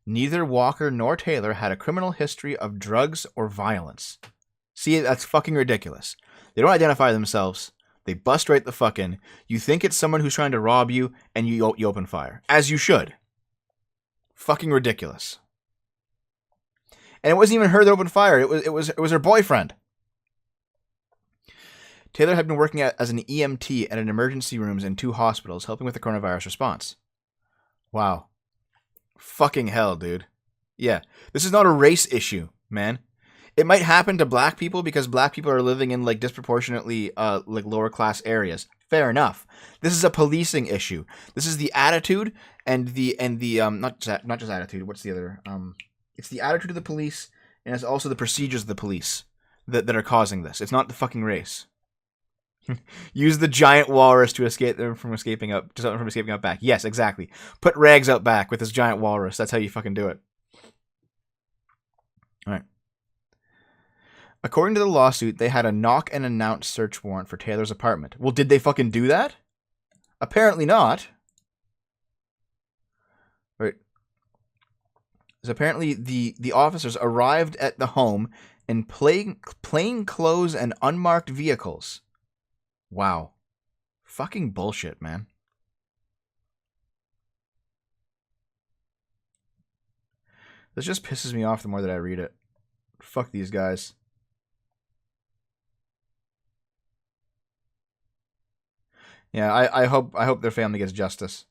Neither Walker nor Taylor had a criminal history of drugs or violence. See, that's fucking ridiculous. They don't identify themselves. They bust right the fuck in. You think it's someone who's trying to rob you, and you open fire. As you should. Fucking ridiculous. And it wasn't even her that opened fire. It was her boyfriend. Taylor had been working as an EMT at an emergency rooms in 2 hospitals, helping with the coronavirus response. Wow. Fucking hell, dude. Yeah, this is not a race issue, man. It might happen to black people because black people are living in like disproportionately like lower class areas. Fair enough. This is a policing issue. This is the attitude and the not just attitude. What's the other? It's the attitude of the police, and it's also the procedures of the police that are causing this. It's not the fucking race. Use the giant walrus to escape them from escaping out back. Yes, exactly. Put Rags out back with this giant walrus. That's how you fucking do it. All right. According to the lawsuit, they had a knock and announce search warrant for Taylor's apartment. Well, did they fucking do that? Apparently not. Right. So apparently the officers arrived at the home in plain clothes and unmarked vehicles. Wow. Fucking bullshit, man. This just pisses me off the more that I read it. Fuck these guys. Yeah, I hope their family gets justice.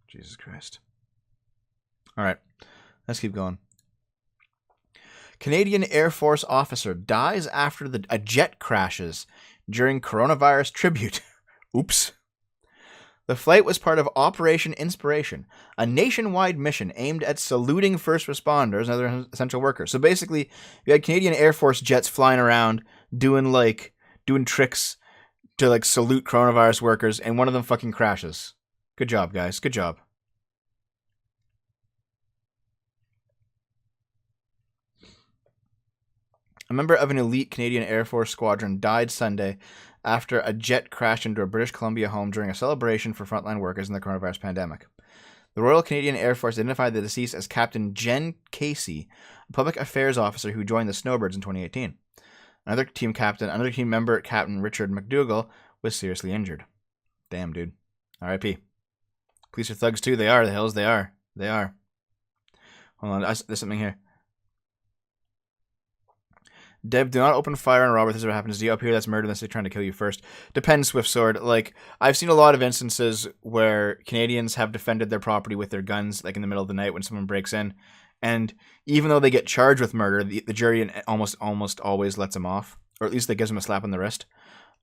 Jesus Christ. All right, let's keep going. Canadian Air Force officer dies after a jet crashes during coronavirus tribute. Oops. The flight was part of Operation Inspiration, a nationwide mission aimed at saluting first responders and other essential workers. So basically, you had Canadian Air Force jets flying around doing tricks to like salute coronavirus workers, and one of them fucking crashes. Good job, guys. Good job. A member of an elite Canadian Air Force squadron died Sunday after a jet crashed into a British Columbia home during a celebration for frontline workers in the coronavirus pandemic. The Royal Canadian Air Force identified the deceased as Captain Jen Casey, a public affairs officer who joined the Snowbirds in 2018. Another team member, Captain Richard McDougall, was seriously injured. Damn, dude. R.I.P. Police are thugs too. They are. The hells they are. They are. Hold on. There's something here. Deb, do not open fire on Robert. This is what happens. Do you up here? That's murder unless they're trying to kill you first. Depends, Swiftsword. Like, I've seen a lot of instances where Canadians have defended their property with their guns, like in the middle of the night when someone breaks in. And even though they get charged with murder, the jury almost always lets them off. Or at least they gives them a slap on the wrist.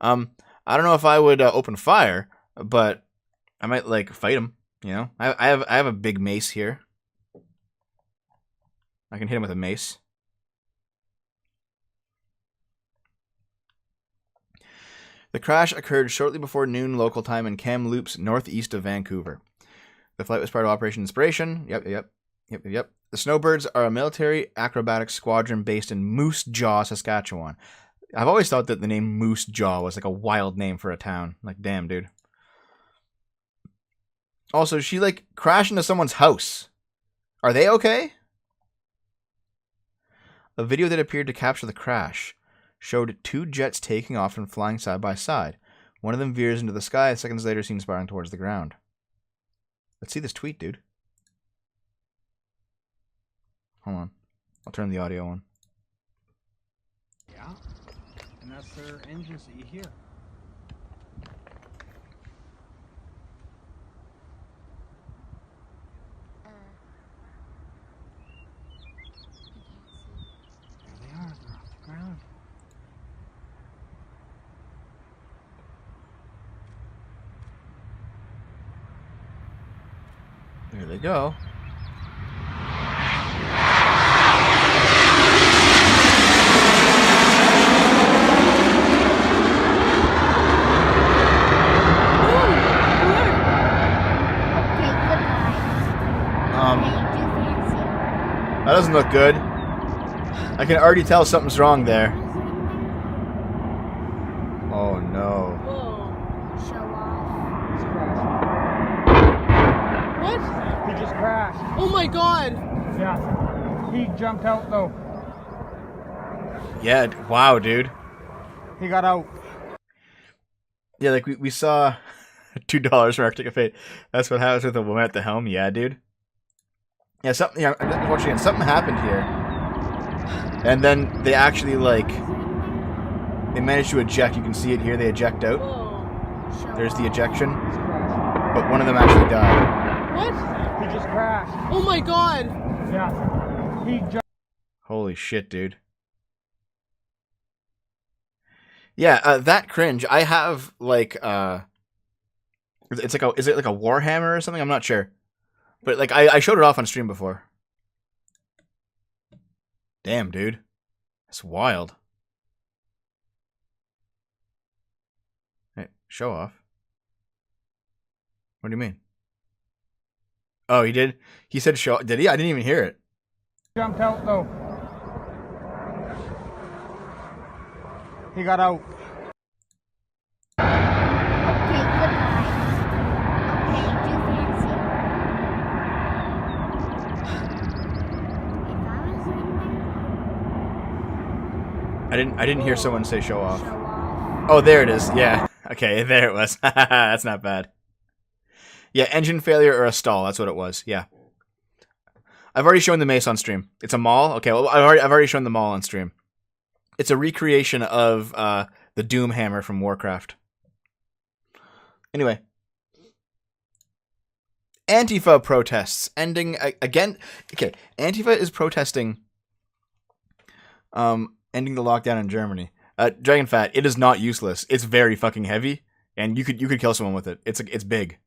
I don't know if I would open fire, but I might, like, fight them, you know? I have a big mace here. I can hit him with a mace. The crash occurred shortly before noon local time in Kamloops, northeast of Vancouver. The flight was part of Operation Inspiration. Yep. The Snowbirds are a military acrobatics squadron based in Moose Jaw, Saskatchewan. I've always thought that the name Moose Jaw was like a wild name for a town. Like, damn, dude. Also, she like crashed into someone's house. Are they okay? A video that appeared to capture the crash showed 2 jets taking off and flying side by side. One of them veers into the sky, seconds later seen spiraling towards the ground. Let's see this tweet, dude. Hold on. I'll turn the audio on. Yeah, and that's their engines that you hear. There they are, they're off the ground. There they go. That doesn't look good. I can already tell something's wrong there. Oh no. Whoa. Show off. What? He just crashed. Oh my god! Yeah. He jumped out though. Yeah, wow, dude. He got out. Yeah, like we saw $2 for Arctic Fate. That's what happens with a woman at the helm. Yeah, dude. Yeah, something. Yeah, once again, something happened here. And then they actually, like, they managed to eject. You can see it here. They eject out. Whoa. There's the ejection. But one of them actually died. What? He just crashed. Oh my god. Yeah. He just. Holy shit, dude. Yeah, that cringe. I have, like, it's like is it like a Warhammer or something? I'm not sure. But, like, I showed it off on stream before. Damn, dude. That's wild. Hey, show off. What do you mean? Oh, he did? He said show. Did he? I didn't even hear it. Jumped out though. He got out. Okay, goodbye. Okay, do fancy. If I was in there, I didn't hear someone say show off. show off. Oh, there it is. Yeah. Okay, there it was. That's not bad. Yeah, engine failure or a stall. That's what it was. Yeah. I've already shown the mace on stream. It's a maul. Okay, well, I've already shown the maul on stream. It's a recreation of the Doom Hammer from Warcraft. Anyway. Antifa protests ending again. Okay, Antifa is protesting ending the lockdown in Germany. Dragonfat, it is not useless. It's very fucking heavy, and you could kill someone with it. It's big.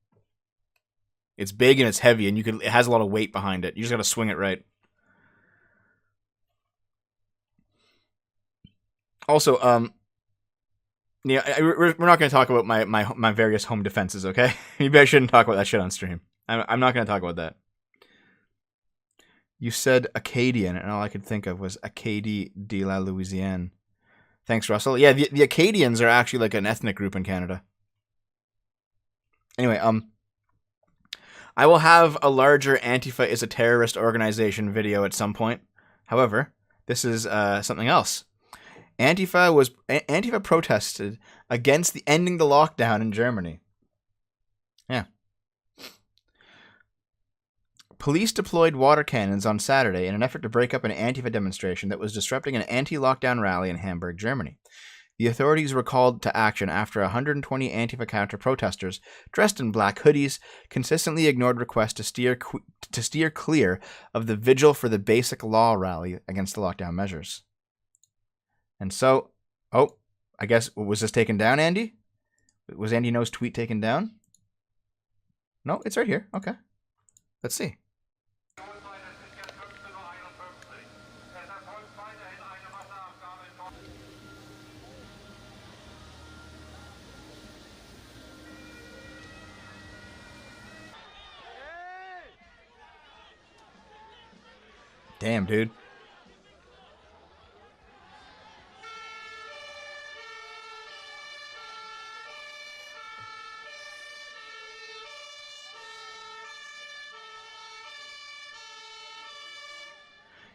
It's big and it's heavy, and it has a lot of weight behind it. You just gotta swing it right. Also, yeah, we're not gonna talk about my various home defenses, okay? Maybe I shouldn't talk about that shit on stream. I'm not gonna talk about that. You said Acadian, and all I could think of was Acadie de la Louisiane. Thanks, Russell. Yeah, the Acadians are actually like an ethnic group in Canada. Anyway, I will have a larger Antifa is a terrorist organization video at some point. However, this is something else. Antifa protested against ending the lockdown in Germany. Yeah. Police deployed water cannons on Saturday in an effort to break up an Antifa demonstration that was disrupting an anti-lockdown rally in Hamburg, Germany. The authorities were called to action after 120 Antifa counter-protesters, dressed in black hoodies, consistently ignored requests to steer clear of the Vigil for the Basic Law rally against the lockdown measures. And so, I guess, was this taken down, Andy? Was Andy No's tweet taken down? No, it's right here. Okay. Let's see. Damn, dude.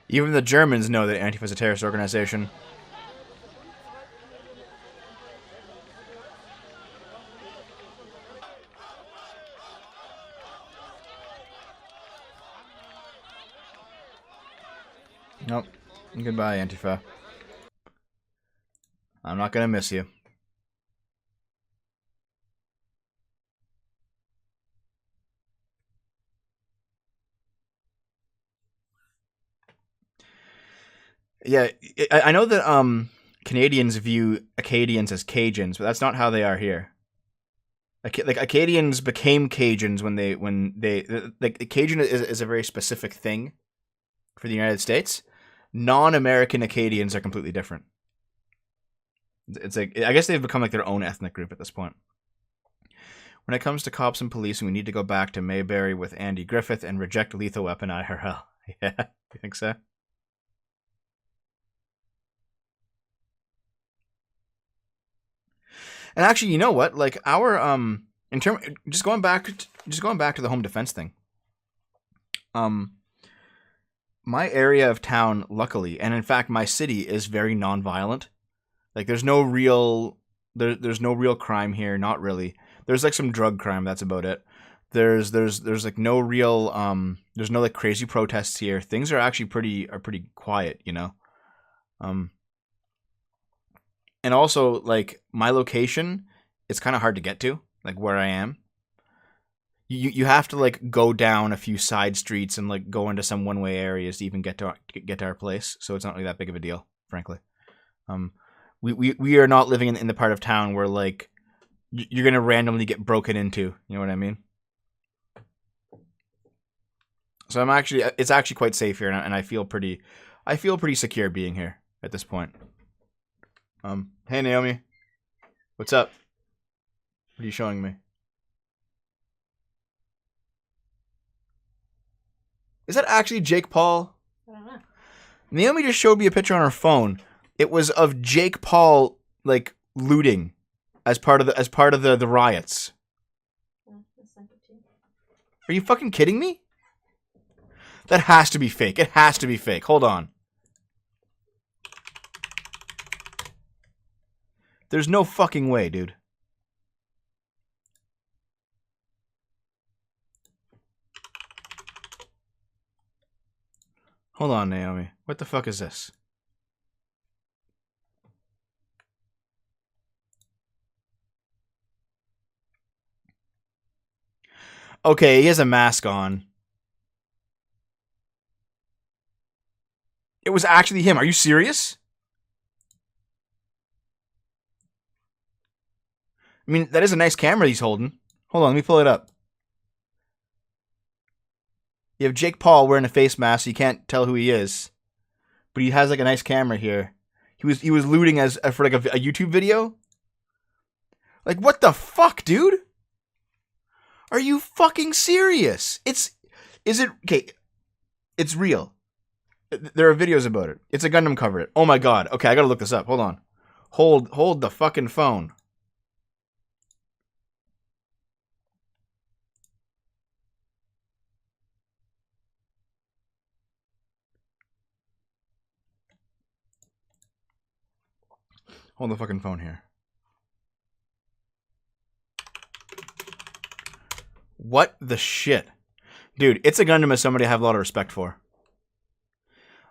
Even the Germans know that Antifa is a terrorist organization. Nope. Goodbye, Antifa. I'm not gonna miss you. Yeah, I know that Canadians view Acadians as Cajuns, but that's not how they are here. Like Acadians became Cajuns when they like Cajun is a very specific thing for the United States. Non-American Acadians are completely different. It's like, I guess they've become like their own ethnic group at this point. When it comes to cops and policing, we need to go back to Mayberry with Andy Griffith and reject lethal weapon IRL. Yeah, you think so? And actually, you know what? Like our just going back to the home defense thing. My area of town, luckily, and in fact, my city is very non-violent. Like, there's no real crime here. Not really. There's like some drug crime. That's about it. There's like no real there's no like crazy protests here. Things are actually pretty quiet. You know. And also, like, my location, it's kind of hard to get to, like, where I am. You have to, like, go down a few side streets and, like, go into some one-way areas to even get to our place. So it's not really that big of a deal, frankly. We are not living in the part of town where, like, you're gonna randomly get broken into. You know what I mean? So it's actually quite safe here, and I feel pretty secure being here at this point. Hey Naomi, what's up? What are you showing me? Is that actually Jake Paul? I don't know. Naomi just showed me a picture on her phone. It was of Jake Paul, like, looting as part of the riots. Are you fucking kidding me? That has to be fake. It has to be fake. Hold on. There's no fucking way, dude. Hold on, Naomi. What the fuck is this? Okay, he has a mask on. It was actually him. Are you serious? I mean, that is a nice camera he's holding. Hold on, let me pull it up. You have Jake Paul wearing a face mask, so you can't tell who he is. But he has, like, a nice camera here. He was looting for like a YouTube video. Like, what the fuck, dude? Are you fucking serious? Is it okay? It's real. There are videos about it. It's a Gundam cover. Oh my god. Okay, I gotta look this up. Hold on. Hold the fucking phone. Hold the fucking phone here. What the shit? Dude, It's a Gundam is somebody I have a lot of respect for.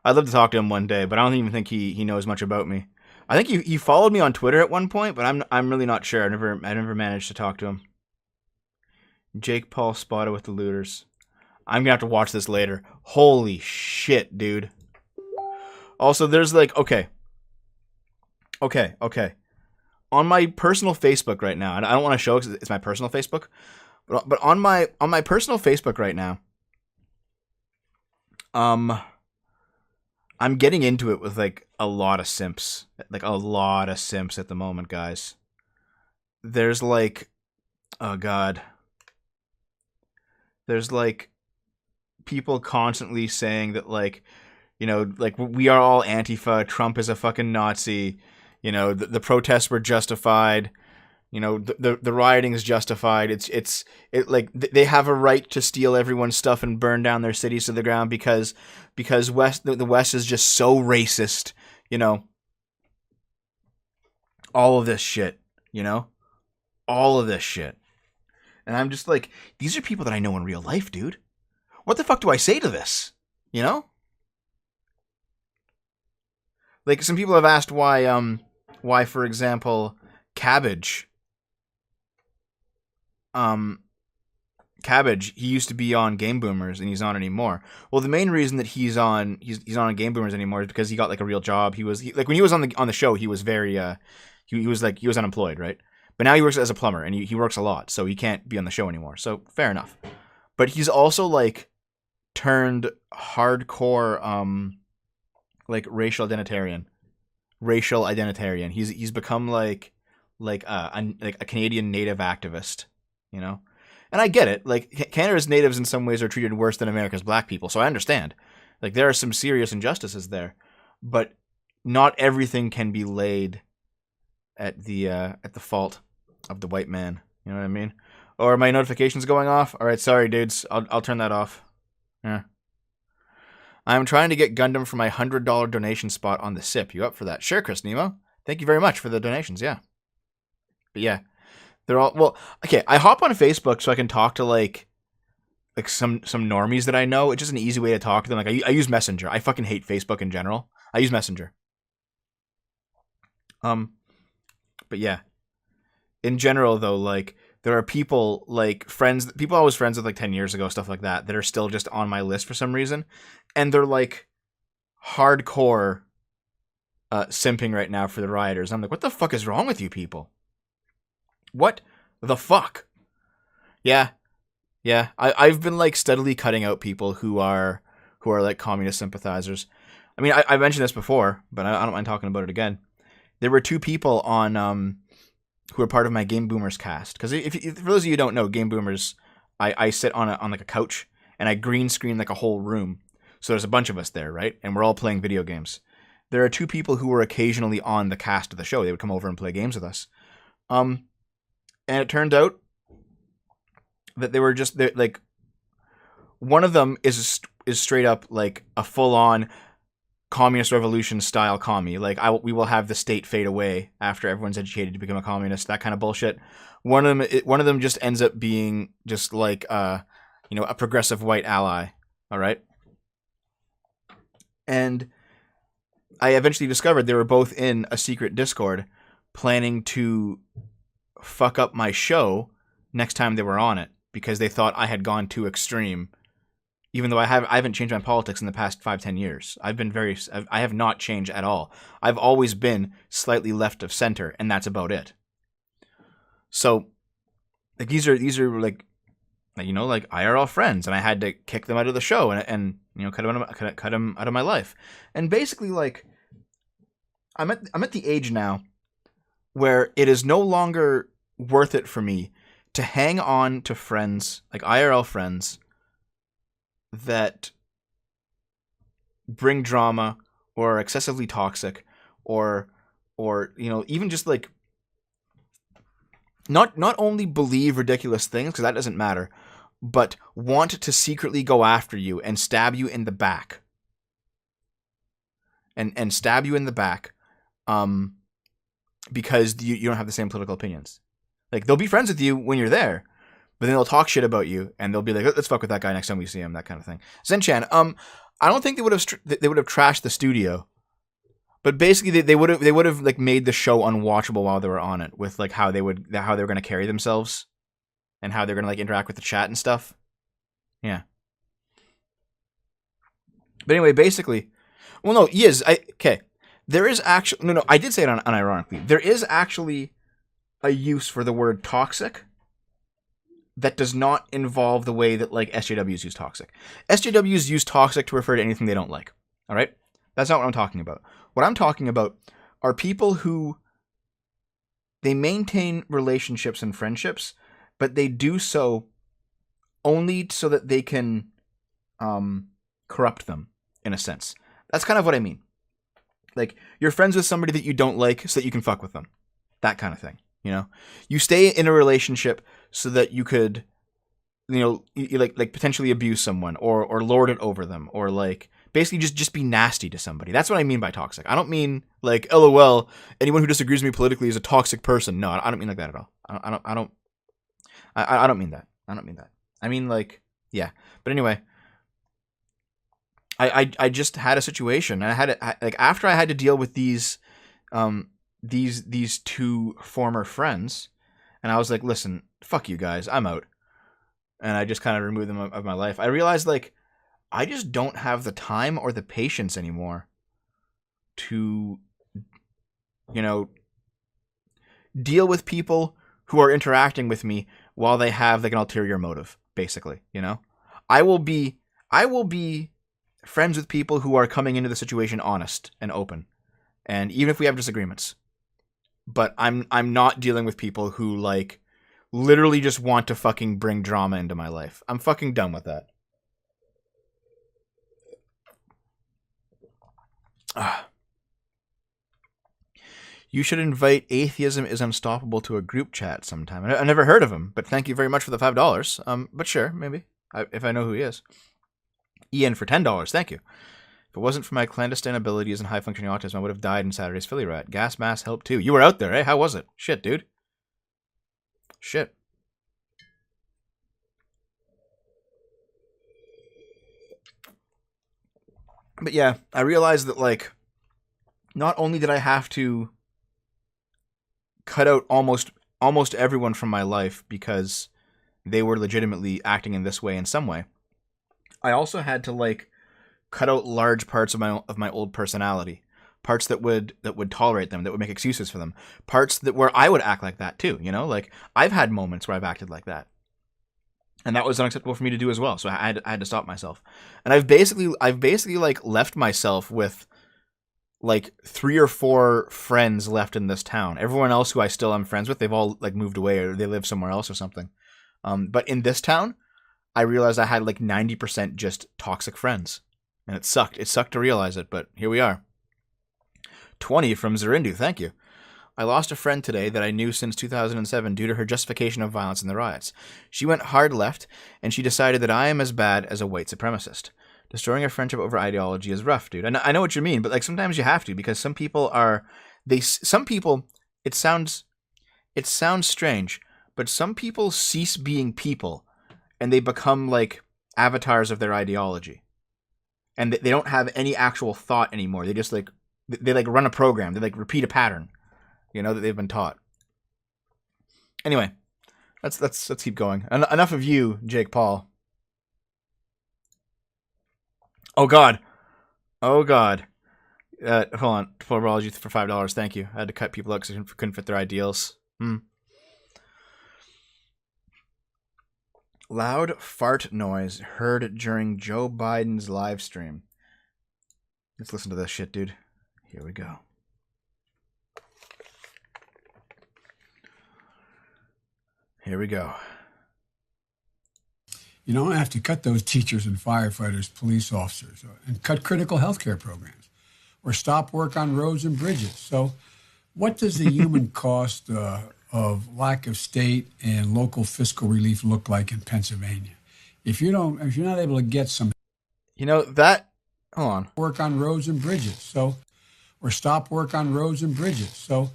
I'd love to talk to him one day, but I don't even think he knows much about me. I think he followed me on Twitter at one point, but I'm really not sure. I never managed to talk to him. Jake Paul spotted with the looters. I'm gonna have to watch this later. Holy shit, dude. Also, there's like okay. On my personal Facebook right now, and I don't want to show it because it's my personal Facebook, but on my personal Facebook right now, I'm getting into it with like a lot of simps at the moment, guys. There's like, oh god, there's like people constantly saying that like, you know, like we are all Antifa, Trump is a fucking Nazi, you know, the protests were justified, you know, the rioting is justified. It's like they have a right to steal everyone's stuff and burn down their cities to the ground because the West is just so racist, you know. All of this shit, you know, all of this shit, and I'm just like, these are people that I know in real life, dude. What the fuck do I say to this, you know? Like some people have asked why, for example, Cabbage, he used to be on Game Boomers and he's not anymore. Well, the main reason that he's not on Game Boomers anymore is because he got like a real job. Like when he was on the show, he was very he was unemployed, right? But now he works as a plumber and he works a lot, so he can't be on the show anymore. So fair enough. But he's also like turned hardcore like racial identitarian. He's become like a Canadian native activist, you know? And I get it. Like Canada's natives in some ways are treated worse than America's black people, so I understand. Like there are some serious injustices there, but not everything can be laid at the fault of the white man. You know what I mean? Or are my notifications going off? All right, sorry dudes. I'll turn that off. Yeah. I'm trying to get Gundam for my $100 donation spot on the SIP. You up for that? Sure, Chris Nemo. Thank you very much for the donations. Yeah. But yeah, they're all well. Okay, I hop on Facebook so I can talk to like some normies that I know. It's just an easy way to talk to them. Like I use Messenger. I fucking hate Facebook in general. I use Messenger. But yeah, in general though, like there are people like people I was friends with like 10 years ago, stuff like that are still just on my list for some reason, and they're like hardcore simping right now for the rioters. I'm like, what the fuck is wrong with you people? What the fuck? Yeah. I've been like steadily cutting out people who are like communist sympathizers. I mean, I mentioned this before, but I don't mind talking about it again. There were two people on who are part of my Game Boomers cast. Because if for those of you who don't know, Game Boomers, I sit on like a couch and I green screen like a whole room. So there's a bunch of us there, right? And we're all playing video games. There are two people who were occasionally on the cast of the show. They would come over and play games with us. And it turned out that they were just like one of them is straight up like a full on communist revolution style commie. Like we will have the state fade away after everyone's educated to become a communist. That kind of bullshit. One of them just ends up being just like a progressive white ally. All right. And I eventually discovered they were both in a secret Discord planning to fuck up my show next time they were on it because they thought I had gone too extreme. Even though I haven't changed my politics in the past 5-10 years. I have not changed at all. I've always been slightly left of center, and that's about it. So, like these are like IRL friends, and I had to kick them out of the show and cut them out of my life. And basically, like I'm at the age now where it is no longer worth it for me to hang on to friends, like IRL friends, that bring drama or are excessively toxic or even just like not only believe ridiculous things, because that doesn't matter, but want to secretly go after you and stab you in the back and stab you in the back because you don't have the same political opinions. Like they'll be friends with you when you're there, but then they'll talk shit about you, and they'll be like, "Let's fuck with that guy next time we see him," that kind of thing. Zenchan, I don't think they would have trashed the studio, but basically they would have like made the show unwatchable while they were on it, with like how they were going to carry themselves, and how they're going to like interact with the chat and stuff. Yeah. But anyway, basically, well, no, there is actually no. I did say it unironically. There is actually a use for the word toxic that does not involve the way that like SJWs use toxic. SJWs use toxic to refer to anything they don't like. All right? That's not what I'm talking about. What I'm talking about are people who they maintain relationships and friendships, but they do so only so that they can corrupt them, in a sense. That's kind of what I mean. Like, you're friends with somebody that you don't like so that you can fuck with them. That kind of thing. You stay in a relationship so that you could, you like potentially abuse someone or lord it over them, or like basically just be nasty to somebody. That's what I mean by toxic. I don't mean like, LOL, anyone who disagrees with me politically is a toxic person. No, I don't mean like that at all. I don't mean that. I don't mean that. I mean like, yeah. But anyway, I just had a situation, and after I had to deal with these two former friends, and I was like, listen, fuck you guys, I'm out. And I just kind of removed them of my life. I realized like I just don't have the time or the patience anymore to deal with people who are interacting with me while they have like an ulterior motive, basically. I will be friends with people who are coming into the situation honest and open, and even if we have disagreements. But I'm not dealing with people who like literally just want to fucking bring drama into my life. I'm fucking done with that. You should invite Atheism is Unstoppable to a group chat sometime. I've never heard of him, but thank you very much for the $5. But sure, maybe if I know who he is. Ian for $10. Thank you. If it wasn't for my clandestine abilities and high-functioning autism, I would have died in Saturday's Philly Rat. Gas mask helped too. You were out there, eh? How was it? Shit, dude. Shit. But yeah, I realized that, like, not only did I have to cut out almost everyone from my life because they were legitimately acting in this way in some way. I also had to like cut out large parts of my old personality, parts that would tolerate them, that would make excuses for them, parts that where I would act like that too. You know, like I've had moments where I've acted like that, and that was unacceptable for me to do as well. So I had to stop myself, and I've basically like left myself with like 3 or 4 friends left in this town. Everyone else who I still am friends with, they've all like moved away or they live somewhere else or something. But in this town, I realized I had like 90% just toxic friends. And it sucked. It sucked to realize it, but here we are. 20 from Zerindu, thank you. I lost a friend today that I knew since 2007 due to her justification of violence in the riots. She went hard left, and she decided that I am as bad as a white supremacist. Destroying a friendship over ideology is rough, dude. And I know what you mean, but like sometimes you have to, because some people, it sounds strange, but some people cease being people and they become like avatars of their ideology. And they don't have any actual thought anymore. They just like run a program. They like repeat a pattern, you know, that they've been taught. Anyway, let's keep going. Enough of you, Jake Paul. Oh God. Hold on. Apology for $5. Thank you. I had to cut people out because I couldn't fit their ideals. Loud fart noise heard during Joe Biden's live stream. Let's listen to this shit, dude. Here we go. Here we go. You don't have to cut those teachers and firefighters, police officers, and cut critical healthcare programs, or stop work on roads and bridges. So what does the human cost of lack of state and local fiscal relief look like in Pennsylvania? If you're not able to get some, hold on, work on roads and bridges, or stop work on roads and bridges. So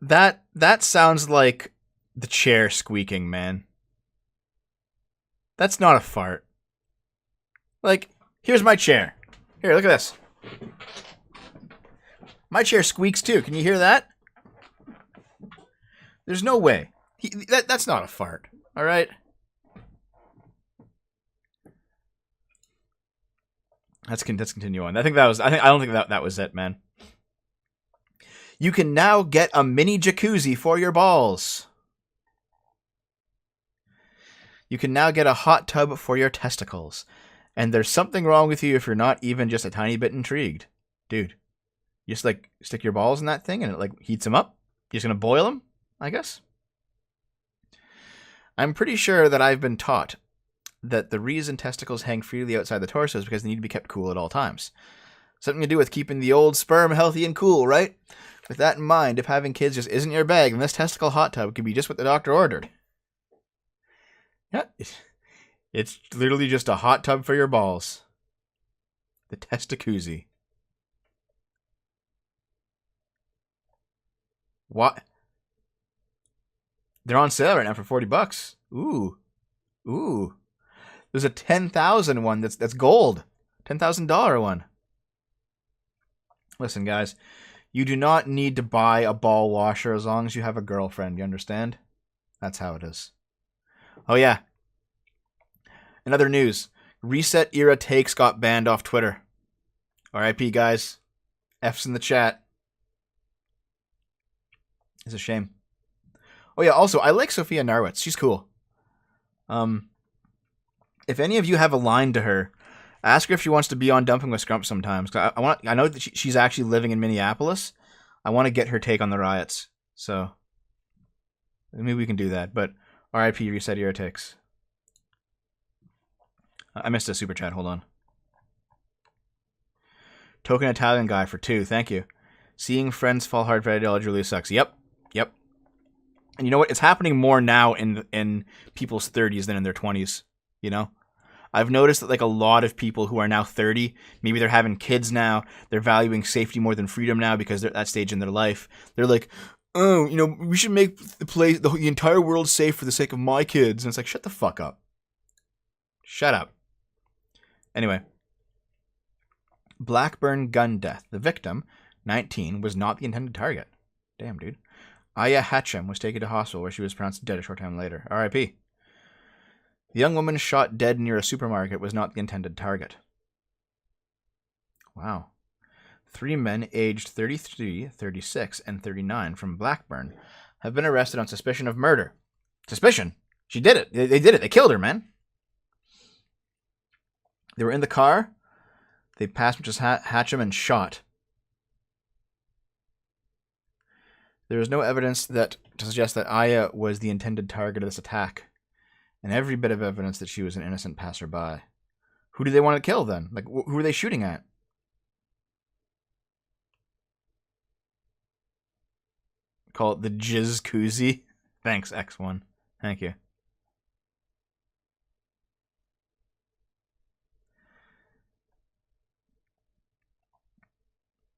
that sounds like the chair squeaking, man. That's not a fart. Like, here's my chair. Here, look at this. My chair squeaks too. Can you hear that? There's no way. That's not a fart. All right. Let's continue on. I don't think that was it, man. You can now get a mini jacuzzi for your balls. You can now get a hot tub for your testicles. And there's something wrong with you if you're not even just a tiny bit intrigued. Dude, you just like stick your balls in that thing and it like heats them up. You're just going to boil them, I guess. I'm pretty sure that I've been taught that the reason testicles hang freely outside the torso is because they need to be kept cool at all times. Something to do with keeping the old sperm healthy and cool, right? With that in mind, if having kids just isn't your bag, then this testicle hot tub could be just what the doctor ordered. Yeah, it's literally just a hot tub for your balls. The Testacuzzi. What? They're on sale right now for $40. Ooh. There's a $10,000 one that's gold. $10,000 one. Listen, guys, you do not need to buy a ball washer as long as you have a girlfriend. You understand? That's how it is. Oh, yeah. In other news, Reset Era Takes got banned off Twitter. RIP, guys. F's in the chat. It's a shame. Oh, yeah, also, I like Sophia Narwitz. She's cool. If any of you have a line to her, ask her if she wants to be on Dumping with Scrump sometimes. I know that she's actually living in Minneapolis. I want to get her take on the riots. So, maybe we can do that. But RIP Reset Era Takes. I missed a super chat. Hold on. Token Italian guy for 2. Thank you. Seeing friends fall hard for ideology really sucks. Yep. And you know what? It's happening more now in people's 30s than in their 20s. You know? I've noticed that like a lot of people who are now 30, maybe they're having kids now. They're valuing safety more than freedom now because they're at that stage in their life. They're like, oh, you know, we should make the entire world safe for the sake of my kids. And it's like, shut the fuck up. Shut up. Anyway. Blackburn gun death. The victim, 19, was not the intended target. Damn, dude. Aya Hatchem was taken to hospital where she was pronounced dead a short time later. R.I.P. The young woman shot dead near a supermarket was not the intended target. Wow. 3 men aged 33, 36, and 39 from Blackburn have been arrested on suspicion of murder. Suspicion? She did it. They did it. They killed her, man. They were in the car. They passed Mrs. Hatchem and shot. There is no evidence to suggest that Aya was the intended target of this attack, and every bit of evidence that she was an innocent passerby. Who do they want to kill then? Like, who are they shooting at? Call it the Jizz Koozie. Thanks, X1. Thank you.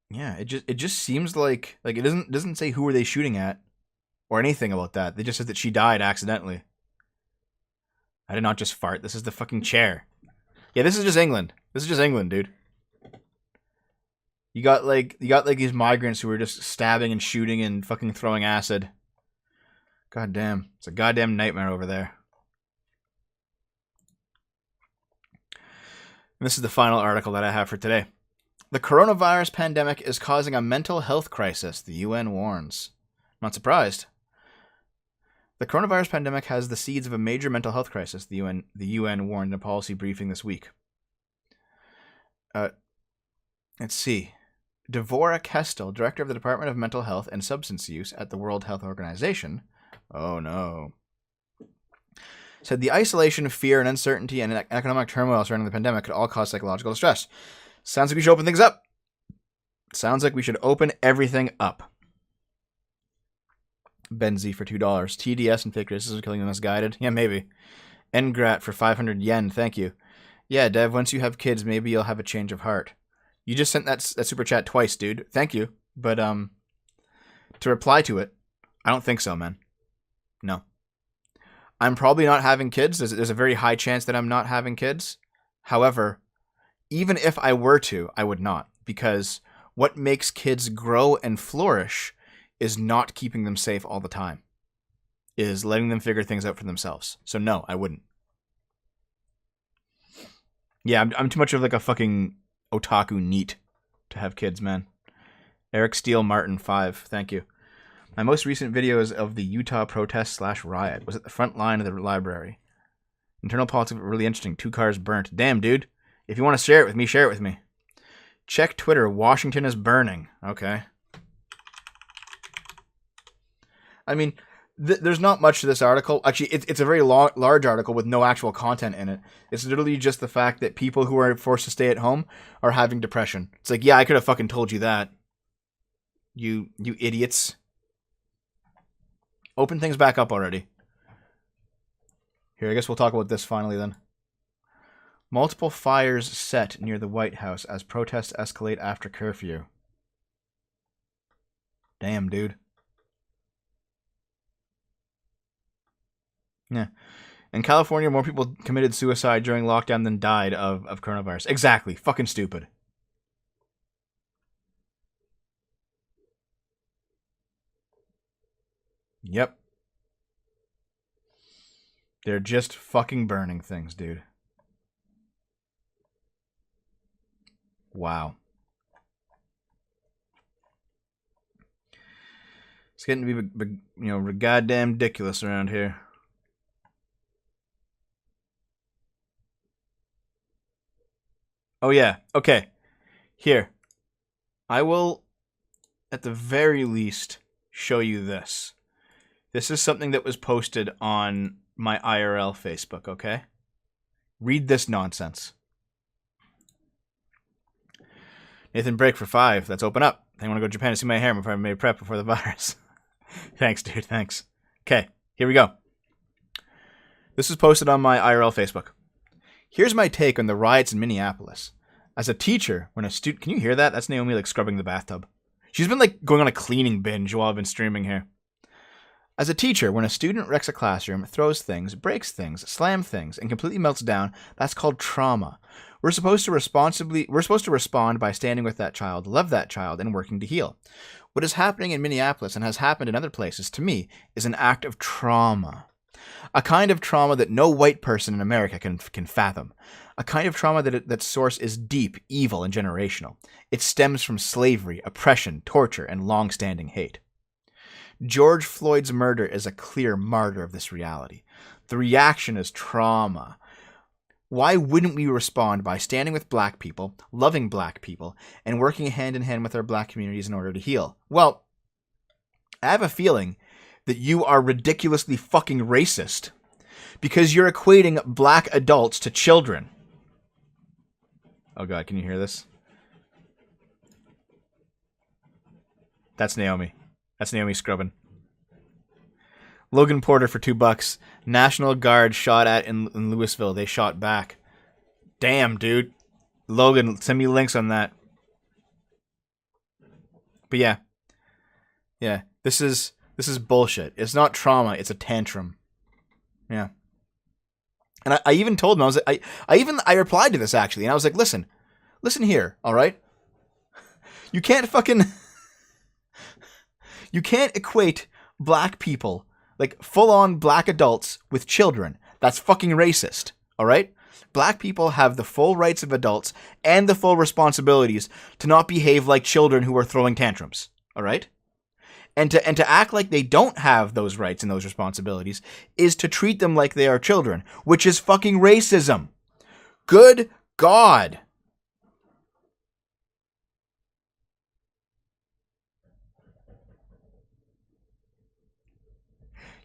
Yeah, it just seems like it doesn't say who are they shooting at or anything about that. They just said that she died accidentally. I did not just fart. This is the fucking chair. Yeah, this is just England. This is just England, dude. You got these migrants who are just stabbing and shooting and fucking throwing acid. God damn. It's a goddamn nightmare over there. And this is the final article that I have for today. The coronavirus pandemic is causing a mental health crisis, the UN warns. Not surprised. The coronavirus pandemic has the seeds of a major mental health crisis, the UN warned in a policy briefing this week. Let's see. Devorah Kestel, director of the Department of Mental Health and Substance Use at the World Health Organization, oh no, said the isolation, fear, and uncertainty and economic turmoil surrounding the pandemic could all cause psychological distress. Sounds like we should open things up. Sounds like we should open everything up. Benzie for $2. TDS and fake racism killing the misguided. Yeah, maybe. Ngrat for 500 yen. Thank you. Yeah, Dev, once you have kids, maybe you'll have a change of heart. You just sent that super chat twice, dude. Thank you. But to reply to it, I don't think so, man. No. I'm probably not having kids. There's a very high chance that I'm not having kids. However, even if I were to, I would not. Because what makes kids grow and flourish is not keeping them safe all the time. Is letting them figure things out for themselves. So no, I wouldn't. Yeah, I'm too much of like a fucking otaku neat to have kids, man. Eric Steele Martin 5, thank you. My most recent video is of the Utah protest / riot. Was at the front line of the library. Internal politics were really interesting. 2 cars burnt. Damn, dude. If you want to share it with me, share it with me. Check Twitter. Washington is burning. Okay. I mean, there's not much to this article. Actually, it's a very large article with no actual content in it. It's literally just the fact that people who are forced to stay at home are having depression. It's like, yeah, I could have fucking told you that. You idiots. Open things back up already. Here, I guess we'll talk about this finally then. Multiple fires set near the White House as protests escalate after curfew. Damn, dude. Yeah. In California, more people committed suicide during lockdown than died of coronavirus. Exactly. Fucking stupid. Yep. They're just fucking burning things, dude. Wow. It's getting to be, goddamn ridiculous around here. Oh, yeah. Okay. Here. I will, at the very least, show you this. This is something that was posted on my IRL Facebook, okay? Read this nonsense. Nathan Break for 5. Let's open up. I want to go to Japan to see my hair before I made prep before the virus. Thanks, dude. Thanks. Okay, here we go. This was posted on my IRL Facebook. Here's my take on the riots in Minneapolis. As a teacher, when a student... Can you hear that? That's Naomi, scrubbing the bathtub. She's been, going on a cleaning binge while I've been streaming here. As a teacher, when a student wrecks a classroom, throws things, breaks things, slams things, and completely melts down, that's called trauma. We're supposed to respond by standing with that child, love that child, and working to heal. What is happening in Minneapolis and has happened in other places, to me, is an act of trauma. A kind of trauma that no white person in America can fathom. A kind of trauma that source is deep, evil, and generational. It stems from slavery, oppression, torture, and long-standing hate. George Floyd's murder is a clear martyr of this reality. The reaction is trauma. Why wouldn't we respond by standing with black people, loving black people, and working hand in hand with our black communities in order to heal? Well, I have a feeling that you are ridiculously fucking racist because you're equating black adults to children. Oh God, can you hear this? That's Naomi. That's Naomi scrubbing. Logan Porter for $2. National Guard shot at in Louisville. They shot back. Damn, dude. Logan, send me links on that. But yeah. Yeah. This is bullshit. It's not trauma, it's a tantrum. Yeah. And I even told him, I replied to this actually, and I was like, listen here, alright? You can't equate black people, like full-on black adults, with children. That's fucking racist, alright? Black people have the full rights of adults and the full responsibilities to not behave like children who are throwing tantrums, alright? And to act like they don't have those rights and those responsibilities is to treat them like they are children, which is fucking racism. Good God.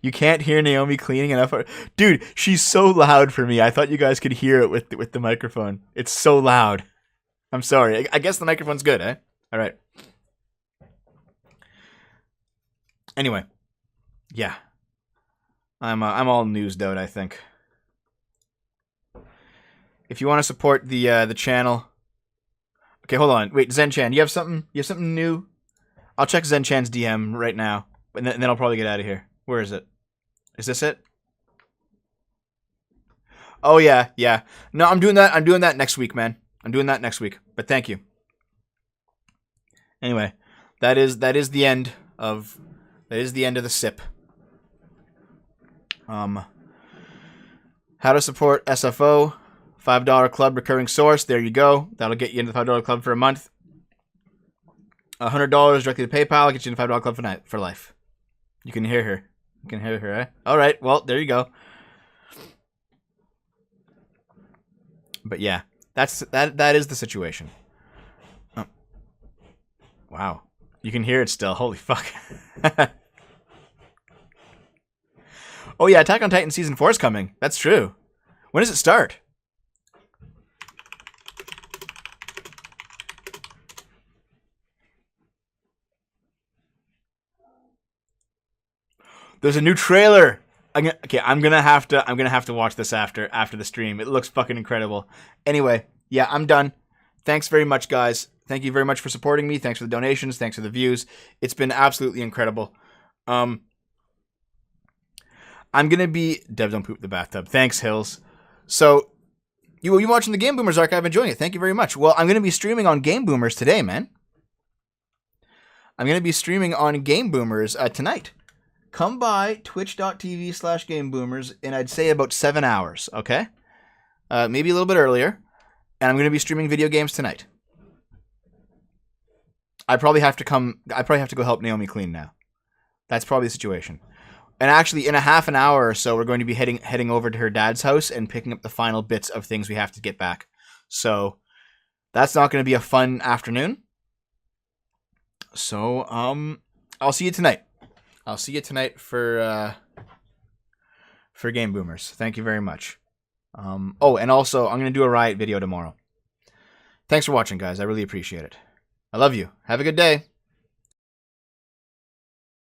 You can't hear Naomi cleaning enough. Dude, she's so loud for me. I thought you guys could hear it with the microphone. It's so loud. I'm sorry. I guess the microphone's good, eh? All right. Anyway, yeah, I'm all newsed out, I think. If you want to support the channel, okay, hold on, wait, Zen-chan, you have something new? I'll check Zen-chan's DM right now, and then I'll probably get out of here. Where is it? Is this it? Oh yeah. No, I'm doing that next week, man. I'm doing that next week. But thank you. Anyway, that is the end of. That is the end of the sip. How to support SFO. $5 club recurring source. There you go. That'll get you into the $5 club for a month. $100 directly to PayPal. Get you into the $5 club for life. You can hear her. You can hear her, eh? Alright, well, there you go. But yeah, that is the situation. Oh. Wow. You can hear it still. Holy fuck. Oh yeah, Attack on Titan Season 4 is coming. That's true. When does it start? There's a new trailer. I'm gonna have to watch this after the stream. It looks fucking incredible. Anyway, yeah, I'm done. Thanks very much, guys. Thank you very much for supporting me. Thanks for the donations. Thanks for the views. It's been absolutely incredible. I'm gonna be Dev, don't poop the bathtub. Thanks, Hills. So you watching the Game Boomers archive, enjoying it. Thank you very much. Well, I'm gonna be streaming on Game Boomers today, man. I'm gonna be streaming on Game Boomers tonight. Come by twitch.tv/GameBoomers in, I'd say, about 7 hours, okay? Maybe a little bit earlier. And I'm going to be streaming video games tonight. I probably have to go help Naomi clean now. That's probably the situation. And actually, in a half an hour or so, we're going to be heading over to her dad's house and picking up the final bits of things we have to get back. So, that's not going to be a fun afternoon. So, I'll see you tonight. I'll see you tonight for Game Boomers. Thank you very much. Oh, and also, I'm going to do a Riot video tomorrow. Thanks for watching, guys. I really appreciate it. I love you. Have a good day.